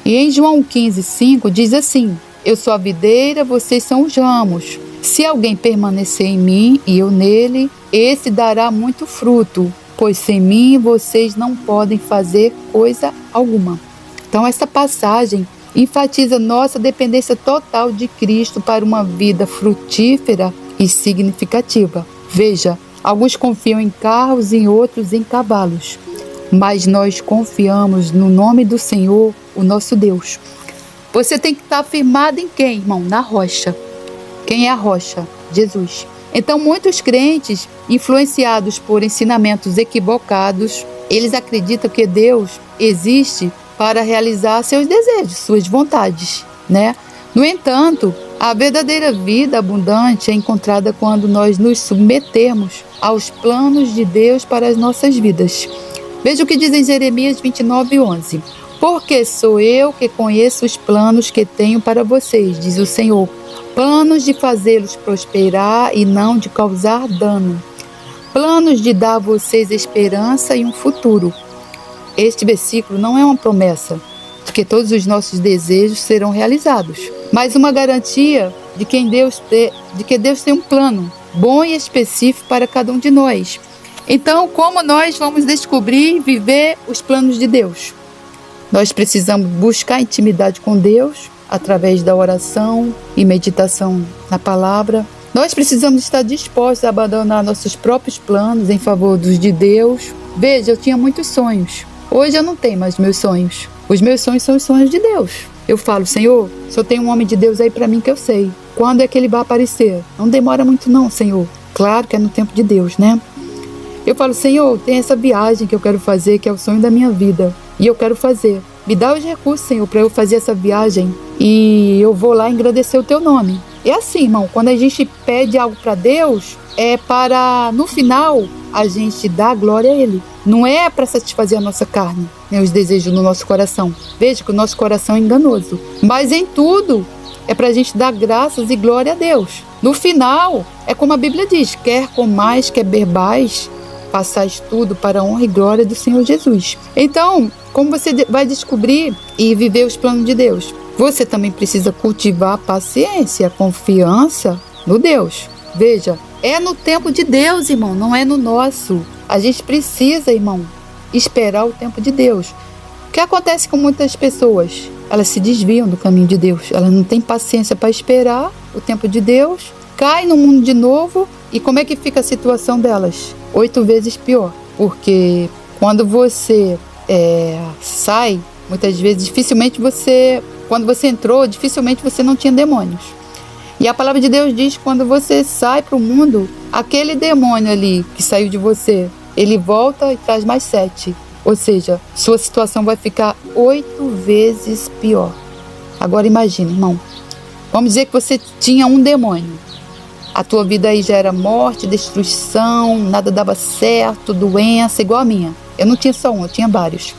E em João 15:5 diz assim, eu sou a videira, vocês são os ramos. Se alguém permanecer em mim e eu nele, esse dará muito fruto, pois sem mim vocês não podem fazer coisa alguma. Então essa passagem enfatiza nossa dependência total de Cristo para uma vida frutífera e significativa. Veja, alguns confiam em carros e outros em cavalos, mas nós confiamos no nome do Senhor, o nosso Deus. Você tem que estar firmado em quem, irmão? Na rocha. Quem é a rocha? Jesus. Então, muitos crentes, influenciados por ensinamentos equivocados, eles acreditam que Deus existe para realizar seus desejos, suas vontades, né? No entanto, a verdadeira vida abundante é encontrada quando nós nos submetermos aos planos de Deus para as nossas vidas. Veja o que diz em Jeremias 29:11. Porque sou eu que conheço os planos que tenho para vocês, diz o Senhor. Planos de fazê-los prosperar e não de causar dano. Planos de dar a vocês esperança e um futuro. Este versículo não é uma promessa de que todos os nossos desejos serão realizados, mas uma garantia de que Deus tem um plano bom e específico para cada um de nós. Então, como nós vamos descobrir e viver os planos de Deus? Nós precisamos buscar intimidade com Deus através da oração e meditação na palavra. Nós precisamos estar dispostos a abandonar nossos próprios planos em favor dos de Deus. Veja, eu tinha muitos sonhos. Hoje eu não tenho mais meus sonhos. Os meus sonhos são os sonhos de Deus. Eu falo, Senhor, só tem um homem de Deus aí para mim que eu sei. Quando é que ele vai aparecer? Não demora muito não, Senhor. Claro que é no tempo de Deus, né? Eu falo, Senhor, tem essa viagem que eu quero fazer, que é o sonho da minha vida. E eu quero fazer. Me dá os recursos, Senhor, para eu fazer essa viagem. E eu vou lá engrandecer o teu nome. É assim, irmão, quando a gente pede algo para Deus, é para, no final, a gente dar glória a Ele. Não é para satisfazer a nossa carne, né, os desejos do nosso coração. Veja que o nosso coração é enganoso. Mas em tudo, é para a gente dar graças e glória a Deus. No final, é como a Bíblia diz, quer comais, quer bebais, passais tudo para a honra e glória do Senhor Jesus. Então, como você vai descobrir e viver os planos de Deus? Você também precisa cultivar a paciência, a confiança no Deus. Veja, é no tempo de Deus, irmão, não é no nosso. A gente precisa, irmão, esperar o tempo de Deus. O que acontece com muitas pessoas? Elas se desviam do caminho de Deus. Elas não têm paciência para esperar o tempo de Deus, caem no mundo de novo. E como é que fica a situação delas? 8 vezes pior. Porque quando você sai, muitas vezes, quando você entrou, dificilmente você não tinha demônios. E a palavra de Deus diz que quando você sai para o mundo, aquele demônio ali que saiu de você, ele volta e traz mais 7. Ou seja, sua situação vai ficar 8 vezes pior. Agora imagine, irmão. Vamos dizer que você tinha um demônio. A tua vida aí já era morte, destruição, nada dava certo, doença, igual a minha. Eu não tinha só um, eu tinha vários.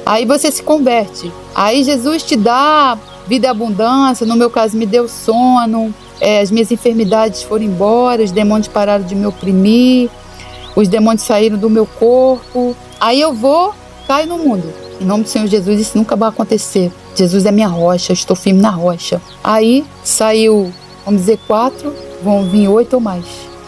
Aí você se converte. Aí Jesus te dá vida e abundância. No meu caso, me deu sono. As minhas enfermidades foram embora. Os demônios pararam de me oprimir. Os demônios saíram do meu corpo. Aí eu caio no mundo. Em nome do Senhor Jesus, isso nunca vai acontecer. Jesus é minha rocha, eu estou firme na rocha. Aí saiu, vamos dizer, 4, vão vir 8 ou mais.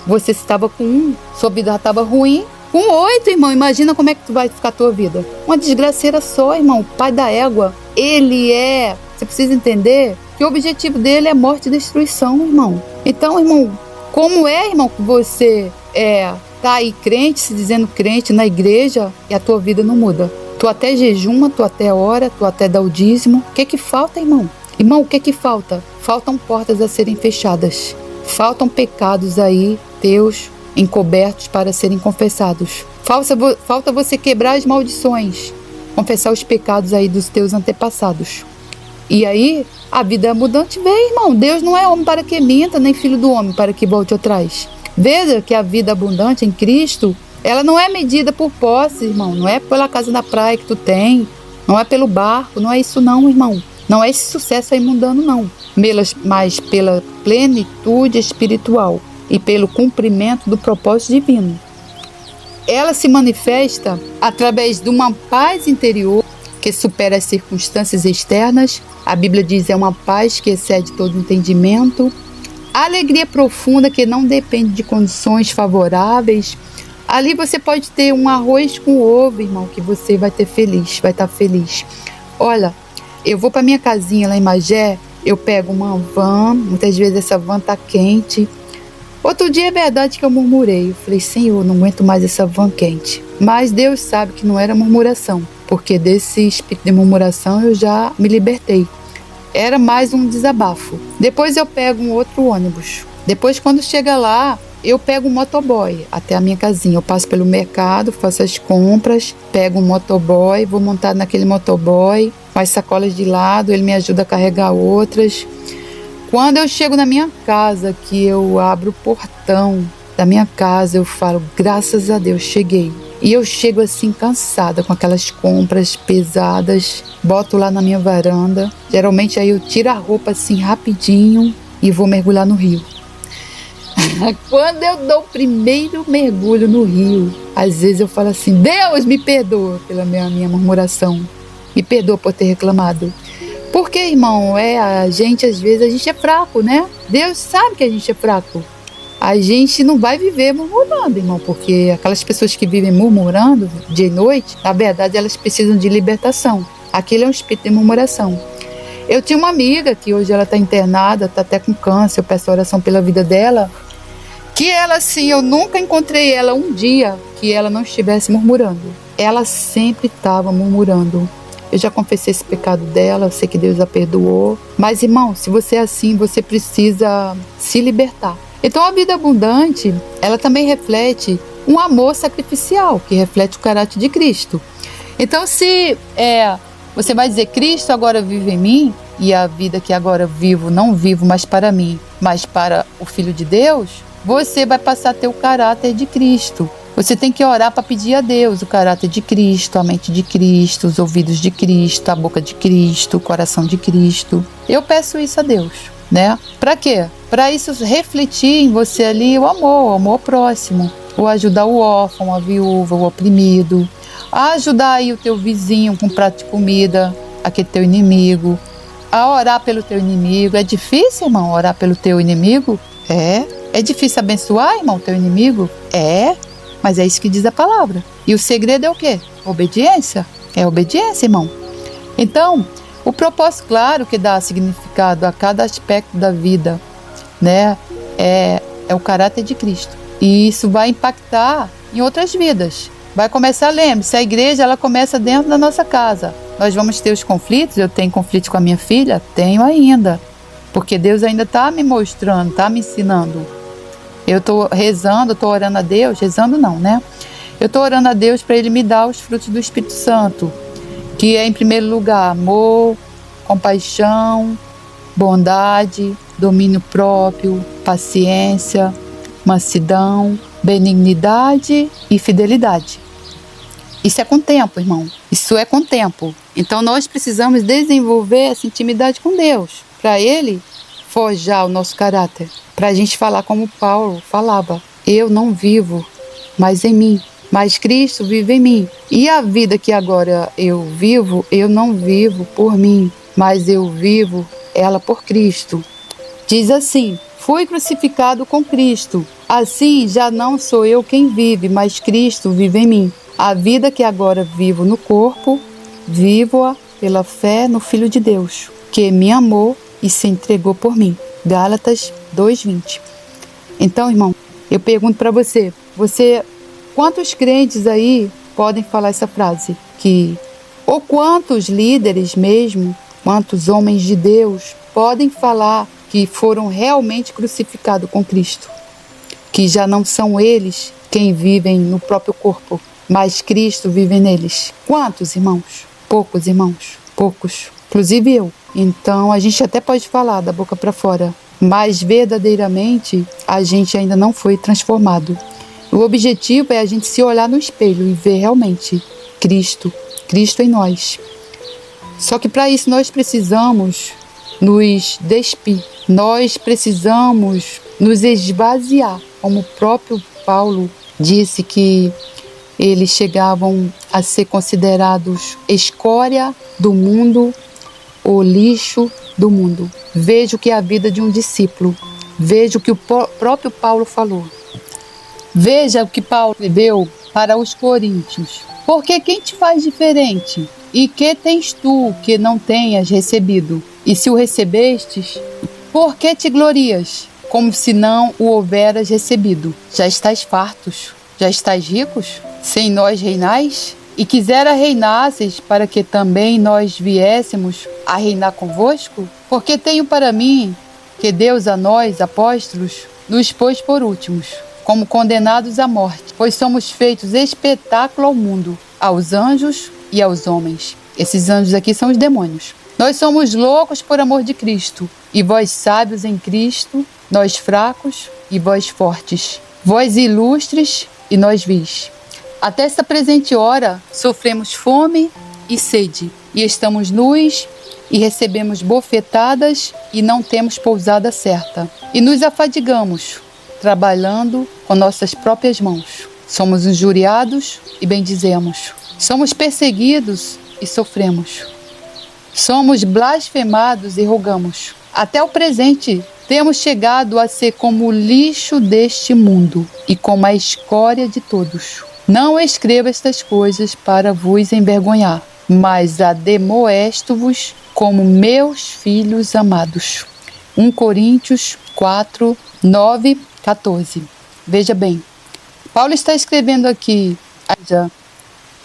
Você estava com 1, sua vida estava ruim. Com 8, irmão, imagina como é que tu vai ficar a tua vida. Uma desgraceira só, irmão. O pai da égua, você precisa entender que o objetivo dele é morte e destruição, irmão. Então, irmão, como é, irmão, que você tá aí crente, se dizendo crente na igreja, e a tua vida não muda. Tu até jejuma, tu até ora, tu até dá o dízimo. O que falta, irmão? Irmão, o que falta? Faltam portas a serem fechadas. Faltam pecados aí, teus, encobertos para serem confessados. Falta você quebrar as maldições, confessar os pecados aí dos teus antepassados. E aí, a vida abundante vem, irmão. Deus não é homem para que minta, nem filho do homem para que volte atrás. Veja que a vida abundante em Cristo, ela não é medida por posse, irmão. Não é pela casa na praia que tu tem, não é pelo barco, não é isso não, irmão. Não é esse sucesso aí mundano, não. Mas pela plenitude espiritual e pelo cumprimento do propósito divino. Ela se manifesta através de uma paz interior que supera as circunstâncias externas. A Bíblia diz é uma paz que excede todo entendimento. A alegria profunda que não depende de condições favoráveis. Ali você pode ter um arroz com ovo, irmão, que você vai ter feliz, vai estar feliz. Olha, eu vou para minha casinha lá em Magé, eu pego uma van, muitas vezes essa van tá quente. Outro dia é verdade que eu murmurei, eu falei, Senhor, não aguento mais essa van quente. Mas Deus sabe que não era murmuração, porque desse espírito de murmuração eu já me libertei. Era mais um desabafo. Depois eu pego um outro ônibus. Depois, quando chega lá, eu pego um motoboy até a minha casinha. Eu passo pelo mercado, faço as compras, pego um motoboy, vou montar naquele motoboy, com as sacolas de lado, ele me ajuda a carregar outras. Quando eu chego na minha casa, que eu abro o portão da minha casa, eu falo, graças a Deus, cheguei. E eu chego assim cansada, com aquelas compras pesadas, boto lá na minha varanda. Geralmente aí eu tiro a roupa assim rapidinho e vou mergulhar no rio. Quando eu dou o primeiro mergulho no rio, às vezes eu falo assim, Deus me perdoa pela minha murmuração, me perdoa por ter reclamado. Porque, irmão, às vezes a gente é fraco, né? Deus sabe que a gente é fraco. A gente não vai viver murmurando, irmão, porque aquelas pessoas que vivem murmurando dia e noite, na verdade elas precisam de libertação. Aquilo é um espírito de murmuração. Eu tinha uma amiga que hoje ela está internada, está até com câncer, eu peço oração pela vida dela, que ela assim, eu nunca encontrei ela um dia que ela não estivesse murmurando. Ela sempre estava murmurando. Eu já confessei esse pecado dela, eu sei que Deus a perdoou. Mas, irmão, se você é assim, você precisa se libertar. Então, a vida abundante, ela também reflete um amor sacrificial, que reflete o caráter de Cristo. Então, se você vai dizer, Cristo agora vive em mim, e a vida que agora vivo, não vivo mais para mim, mas para o Filho de Deus, você vai passar a ter o caráter de Cristo. Você tem que orar para pedir a Deus o caráter de Cristo, a mente de Cristo, os ouvidos de Cristo, a boca de Cristo, o coração de Cristo. Eu peço isso a Deus, né? Para quê? Para isso refletir em você ali o amor ao próximo, o ajudar o órfão, a viúva, o oprimido, a ajudar aí o teu vizinho com um prato de comida, aquele teu inimigo, a orar pelo teu inimigo. É difícil, irmão, orar pelo teu inimigo? É difícil abençoar, irmão, o teu inimigo? Mas é isso que diz a palavra. E o segredo é o quê? Obediência. É obediência, irmão. Então, o propósito, claro, que dá significado a cada aspecto da vida, né? É o caráter de Cristo. E isso vai impactar em outras vidas. Vai começar, lembre-se, a igreja ela começa dentro da nossa casa. Nós vamos ter os conflitos. Eu tenho conflito com a minha filha? Tenho ainda. Porque Deus ainda está me mostrando, está me ensinando. Eu estou rezando, estou orando a Deus, rezando não, né? Eu estou orando a Deus para Ele me dar os frutos do Espírito Santo, que é, em primeiro lugar, amor, compaixão, bondade, domínio próprio, paciência, mansidão, benignidade e fidelidade. Isso é com o tempo, irmão. Isso é com o tempo. Então, nós precisamos desenvolver essa intimidade com Deus, para Ele forjar o nosso caráter. Para a gente falar como Paulo falava, eu não vivo mais em mim, mas Cristo vive em mim. E a vida que agora eu vivo, eu não vivo por mim, mas eu vivo ela por Cristo. Diz assim, fui crucificado com Cristo, assim já não sou eu quem vive, mas Cristo vive em mim. A vida que agora vivo no corpo, vivo-a pela fé no Filho de Deus, que me amou e se entregou por mim. Gálatas 2:20. Então, irmão, eu pergunto para você Quantos crentes aí podem falar essa frase? Ou quantos líderes mesmo, quantos homens de Deus podem falar que foram realmente crucificados com Cristo? Que já não são eles quem vivem no próprio corpo, mas Cristo vive neles. Quantos, irmãos? Poucos, irmãos. Poucos. Inclusive eu. Então a gente até pode falar da boca para fora, mas verdadeiramente a gente ainda não foi transformado. O objetivo é a gente se olhar no espelho e ver realmente Cristo em nós. Só que para isso nós precisamos nos despir, nós precisamos nos esvaziar, como o próprio Paulo disse que eles chegavam a ser considerados escória do mundo, o lixo do mundo. Veja o que é a vida de um discípulo, veja o que o próprio Paulo falou. Veja o que Paulo escreveu para os coríntios. Porque quem te faz diferente? E que tens tu que não tenhas recebido? E se o recebestes, por que te glorias? Como se não o houveras recebido. Já estais fartos? Já estais ricos? Sem nós reinais? E quisera reinasses para que também nós viéssemos a reinar convosco? Porque tenho para mim que Deus a nós, apóstolos, nos pôs por últimos, como condenados à morte, pois somos feitos espetáculo ao mundo, aos anjos e aos homens. Esses anjos aqui são os demônios. Nós somos loucos por amor de Cristo, e vós sábios em Cristo, nós fracos e vós fortes, vós ilustres e nós vis. Até esta presente hora sofremos fome e sede, e estamos nus e recebemos bofetadas e não temos pousada certa, e nos afadigamos, trabalhando com nossas próprias mãos. Somos injuriados e bendizemos. Somos perseguidos e sofremos. Somos blasfemados e rogamos. Até o presente temos chegado a ser como o lixo deste mundo e como a escória de todos. Não escrevo estas coisas para vos envergonhar, mas ademoesto-vos como meus filhos amados. 1 Coríntios 4, 9, 14. Veja bem, Paulo está escrevendo aqui a igreja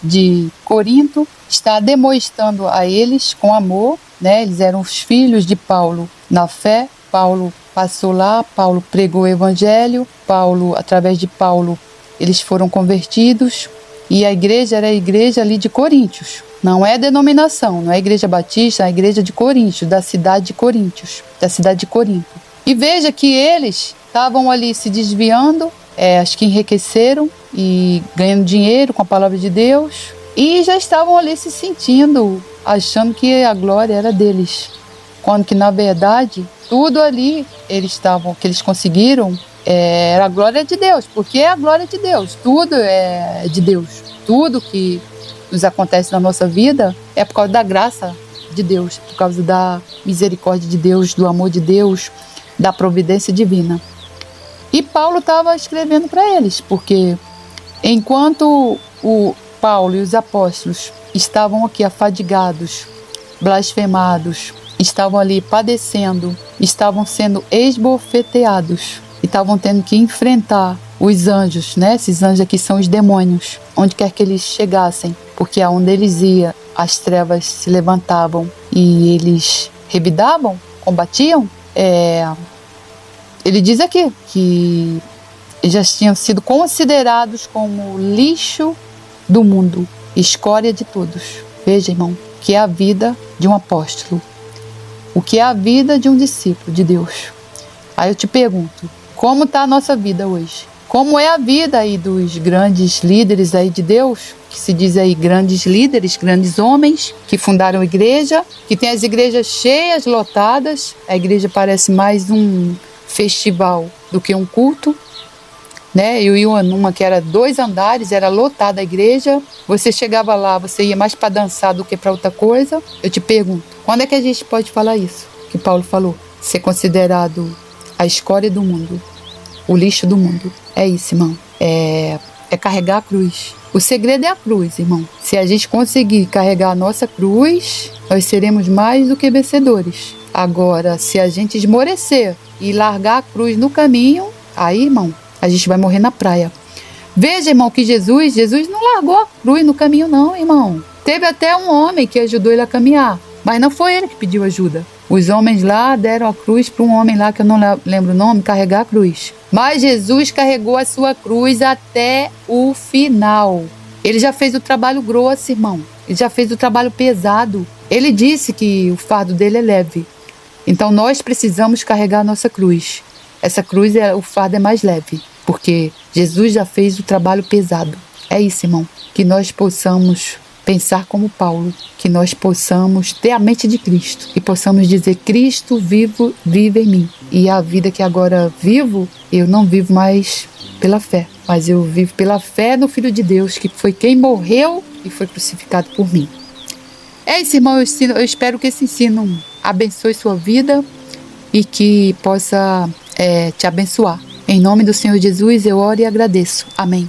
de Corinto, está demonstrando a eles com amor, né? Eles eram os filhos de Paulo na fé. Paulo passou lá, Paulo pregou o evangelho, através de Paulo, eles foram convertidos, e a igreja era a igreja ali de Coríntios. Não é denominação, não é a igreja batista, é a igreja de Coríntios, da cidade de Coríntios, da cidade de Corinto. E veja que eles estavam ali se desviando, acho que enriqueceram e ganhando dinheiro com a palavra de Deus, e já estavam ali se sentindo, achando que a glória era deles, quando que na verdade tudo ali que eles conseguiram era a glória de Deus, porque é a glória de Deus, tudo é de Deus, tudo que nos acontece na nossa vida é por causa da graça de Deus, por causa da misericórdia de Deus, do amor de Deus, da providência divina. E Paulo estava escrevendo para eles, porque enquanto o Paulo e os apóstolos estavam aqui afadigados, blasfemados, estavam ali padecendo, estavam sendo esbofeteados, e estavam tendo que enfrentar os anjos, né? Esses anjos aqui são os demônios, onde quer que eles chegassem, porque aonde eles iam, as trevas se levantavam e eles revidavam, combatiam. Ele diz aqui que eles já tinham sido considerados como lixo do mundo, escória de todos. Veja, irmão, o que é a vida de um apóstolo, o que é a vida de um discípulo de Deus. Aí eu te pergunto, como está a nossa vida hoje? Como é a vida aí dos grandes líderes aí de Deus, que se diz aí grandes líderes, grandes homens, que fundaram igreja, que tem as igrejas cheias, lotadas. A igreja parece mais um festival do que um culto, né? Eu ia numa que era 2 andares, era lotada a igreja. Você chegava lá, você ia mais para dançar do que para outra coisa. Eu te pergunto, quando é que a gente pode falar isso? Que Paulo falou, ser considerado a escória do mundo, o lixo do mundo. É isso, irmão. É carregar a cruz. O segredo é a cruz, irmão. Se a gente conseguir carregar a nossa cruz, nós seremos mais do que vencedores. Agora, se a gente esmorecer e largar a cruz no caminho, aí, irmão, a gente vai morrer na praia. Veja, irmão, que Jesus não largou a cruz no caminho não, irmão. Teve até um homem que ajudou ele a caminhar, mas não foi ele que pediu ajuda. Os homens lá deram a cruz para um homem lá, que eu não lembro o nome, carregar a cruz. Mas Jesus carregou a sua cruz até o final. Ele já fez o trabalho grosso, irmão. Ele já fez o trabalho pesado. Ele disse que o fardo dele é leve. Então nós precisamos carregar a nossa cruz. Essa cruz, o fardo é mais leve, porque Jesus já fez o trabalho pesado. É isso, irmão. Que nós possamos pensar como Paulo, que nós possamos ter a mente de Cristo e possamos dizer: Cristo vive em mim. E a vida que agora vivo, eu não vivo mais pela fé, mas eu vivo pela fé no Filho de Deus, que foi quem morreu e foi crucificado por mim. É isso, irmão. Eu espero que esse ensino abençoe sua vida e que possa te abençoar. Em nome do Senhor Jesus, eu oro e agradeço. Amém.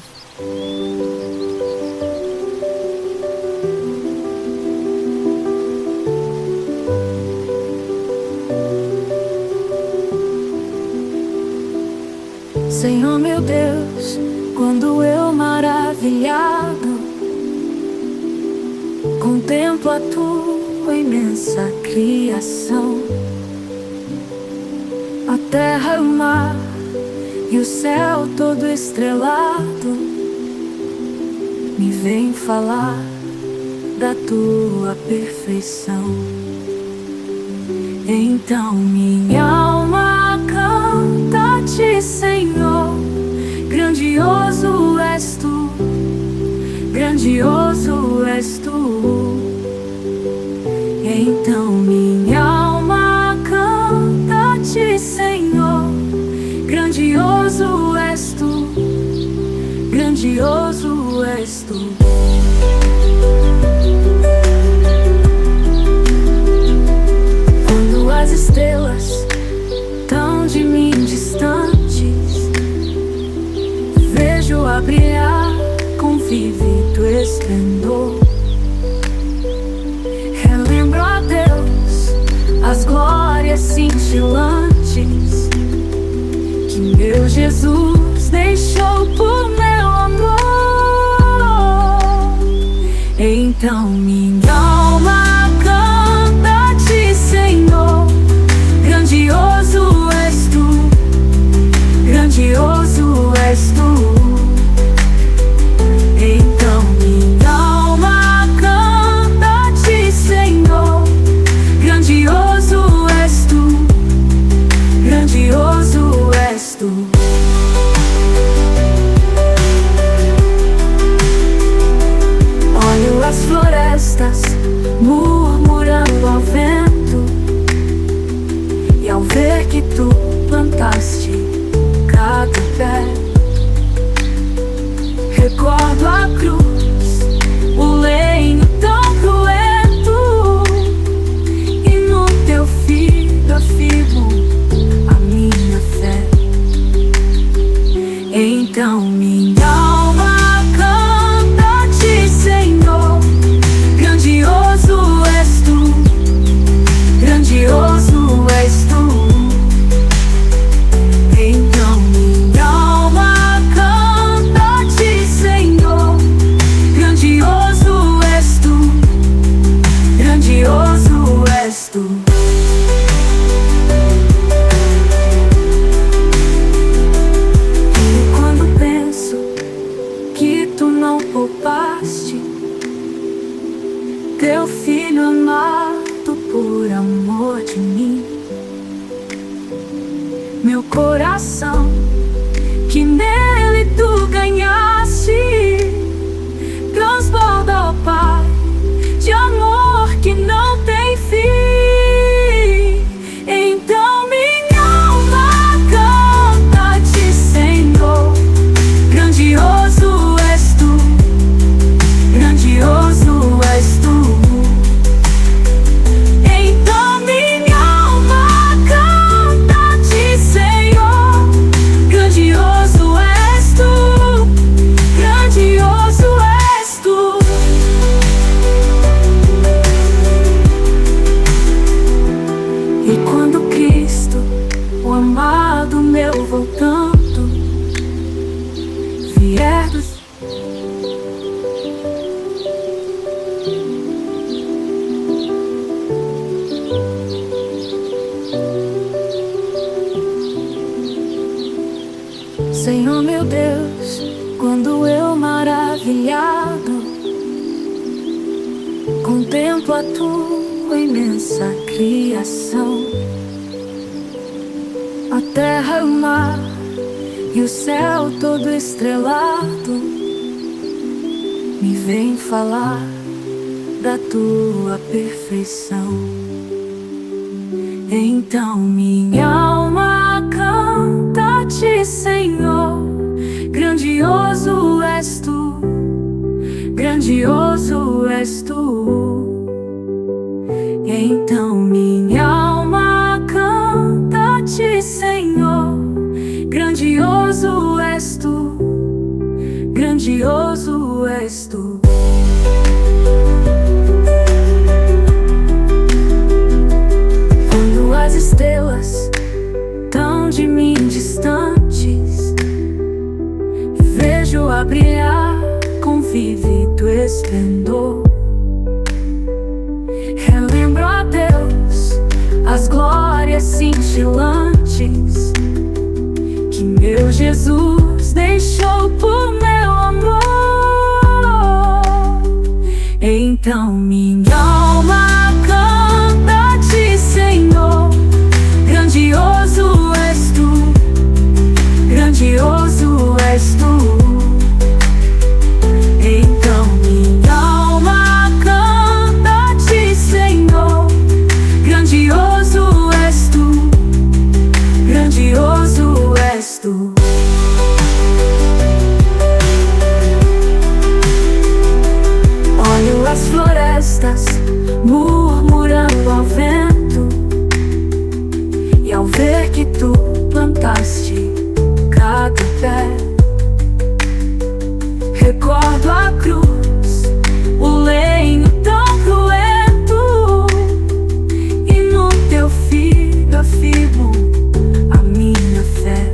Senhor meu Deus, quando eu maravilhado contemplo a tua imensa criação, a terra, o mar e o céu todo estrelado, me vem falar da tua perfeição. Então minha alma canta a ti, Senhor. Grandioso és tu, grandioso és tu. Então minha alma canta a ti, Senhor. Grandioso és tu, grandioso és tu. Quando as estrelas tão de mim distantes, vejo a brilhar com vívido esplendor. Relembro a Deus as glórias cintilantes que meu Jesus deixou por meu amor. Então minha alma canta a ti, Senhor. Grandioso és tu, grandioso és tu. Então minha alma canta a ti, Senhor. Grandioso és tu, grandioso és tu. Olho as florestas murmurando ao vento, e ao ver que tu plantaste cada pé, recordo a cruz, o lenho tão cruento, e no teu filho afirmo a minha fé. Então minha alma canta a ti, Senhor. Grandioso és tu, grandioso és tu. Então minha alma canta a ti, Senhor. Grandioso és tu, grandioso és tu. E quando penso que tu não poupaste teu filho amado por amor de mim, meu coração que nele tu ganhaste transborda, ó Pai, de amor que não tem fim. Então minha alma canta a ti, Senhor. Grandioso és tu, grandioso és tu. Então minha alma canta a ti, Senhor. Oh meu Deus, quando eu maravilhado contemplo a tua imensa criação, a terra e o mar e o céu todo estrelado, me vem falar da tua perfeição. Então minha alma canta-te, Senhor, grandioso és tu, grandioso és tu. Então minha alma canta-te, Senhor, grandioso és tu, grandioso és tu. Quando as estrelas tão de mim distantes, vejo a brilhar com vívido esplendor, relembro a Deus as glórias cintilantes que meu Jesus deixou por meu amor. Então minha alma canta-te, Senhor, grandioso és tu, grandioso és tu. Então minha alma canta-te, Senhor, grandioso és tu, grandioso és tu. Olho as florestas murmurando ao vento, e ao ver que tu plantaste cada pé, recordo a cruz, o lenho tão cruento, e no teu filho afirmo a minha fé.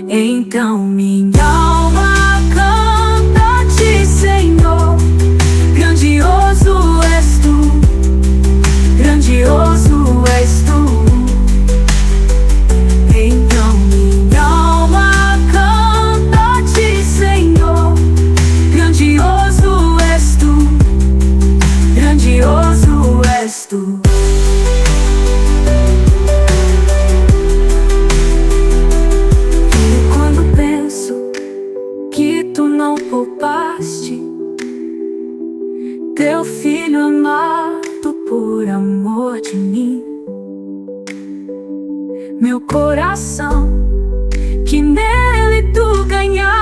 Então minha alma canta-te, Senhor, grandioso és tu, grandioso és tu. Então minha alma canta-te, Senhor, grandioso és tu, grandioso és tu. E quando penso que tu não poupaste teu filho amado por amor de mim, meu coração que nele tu ganhaste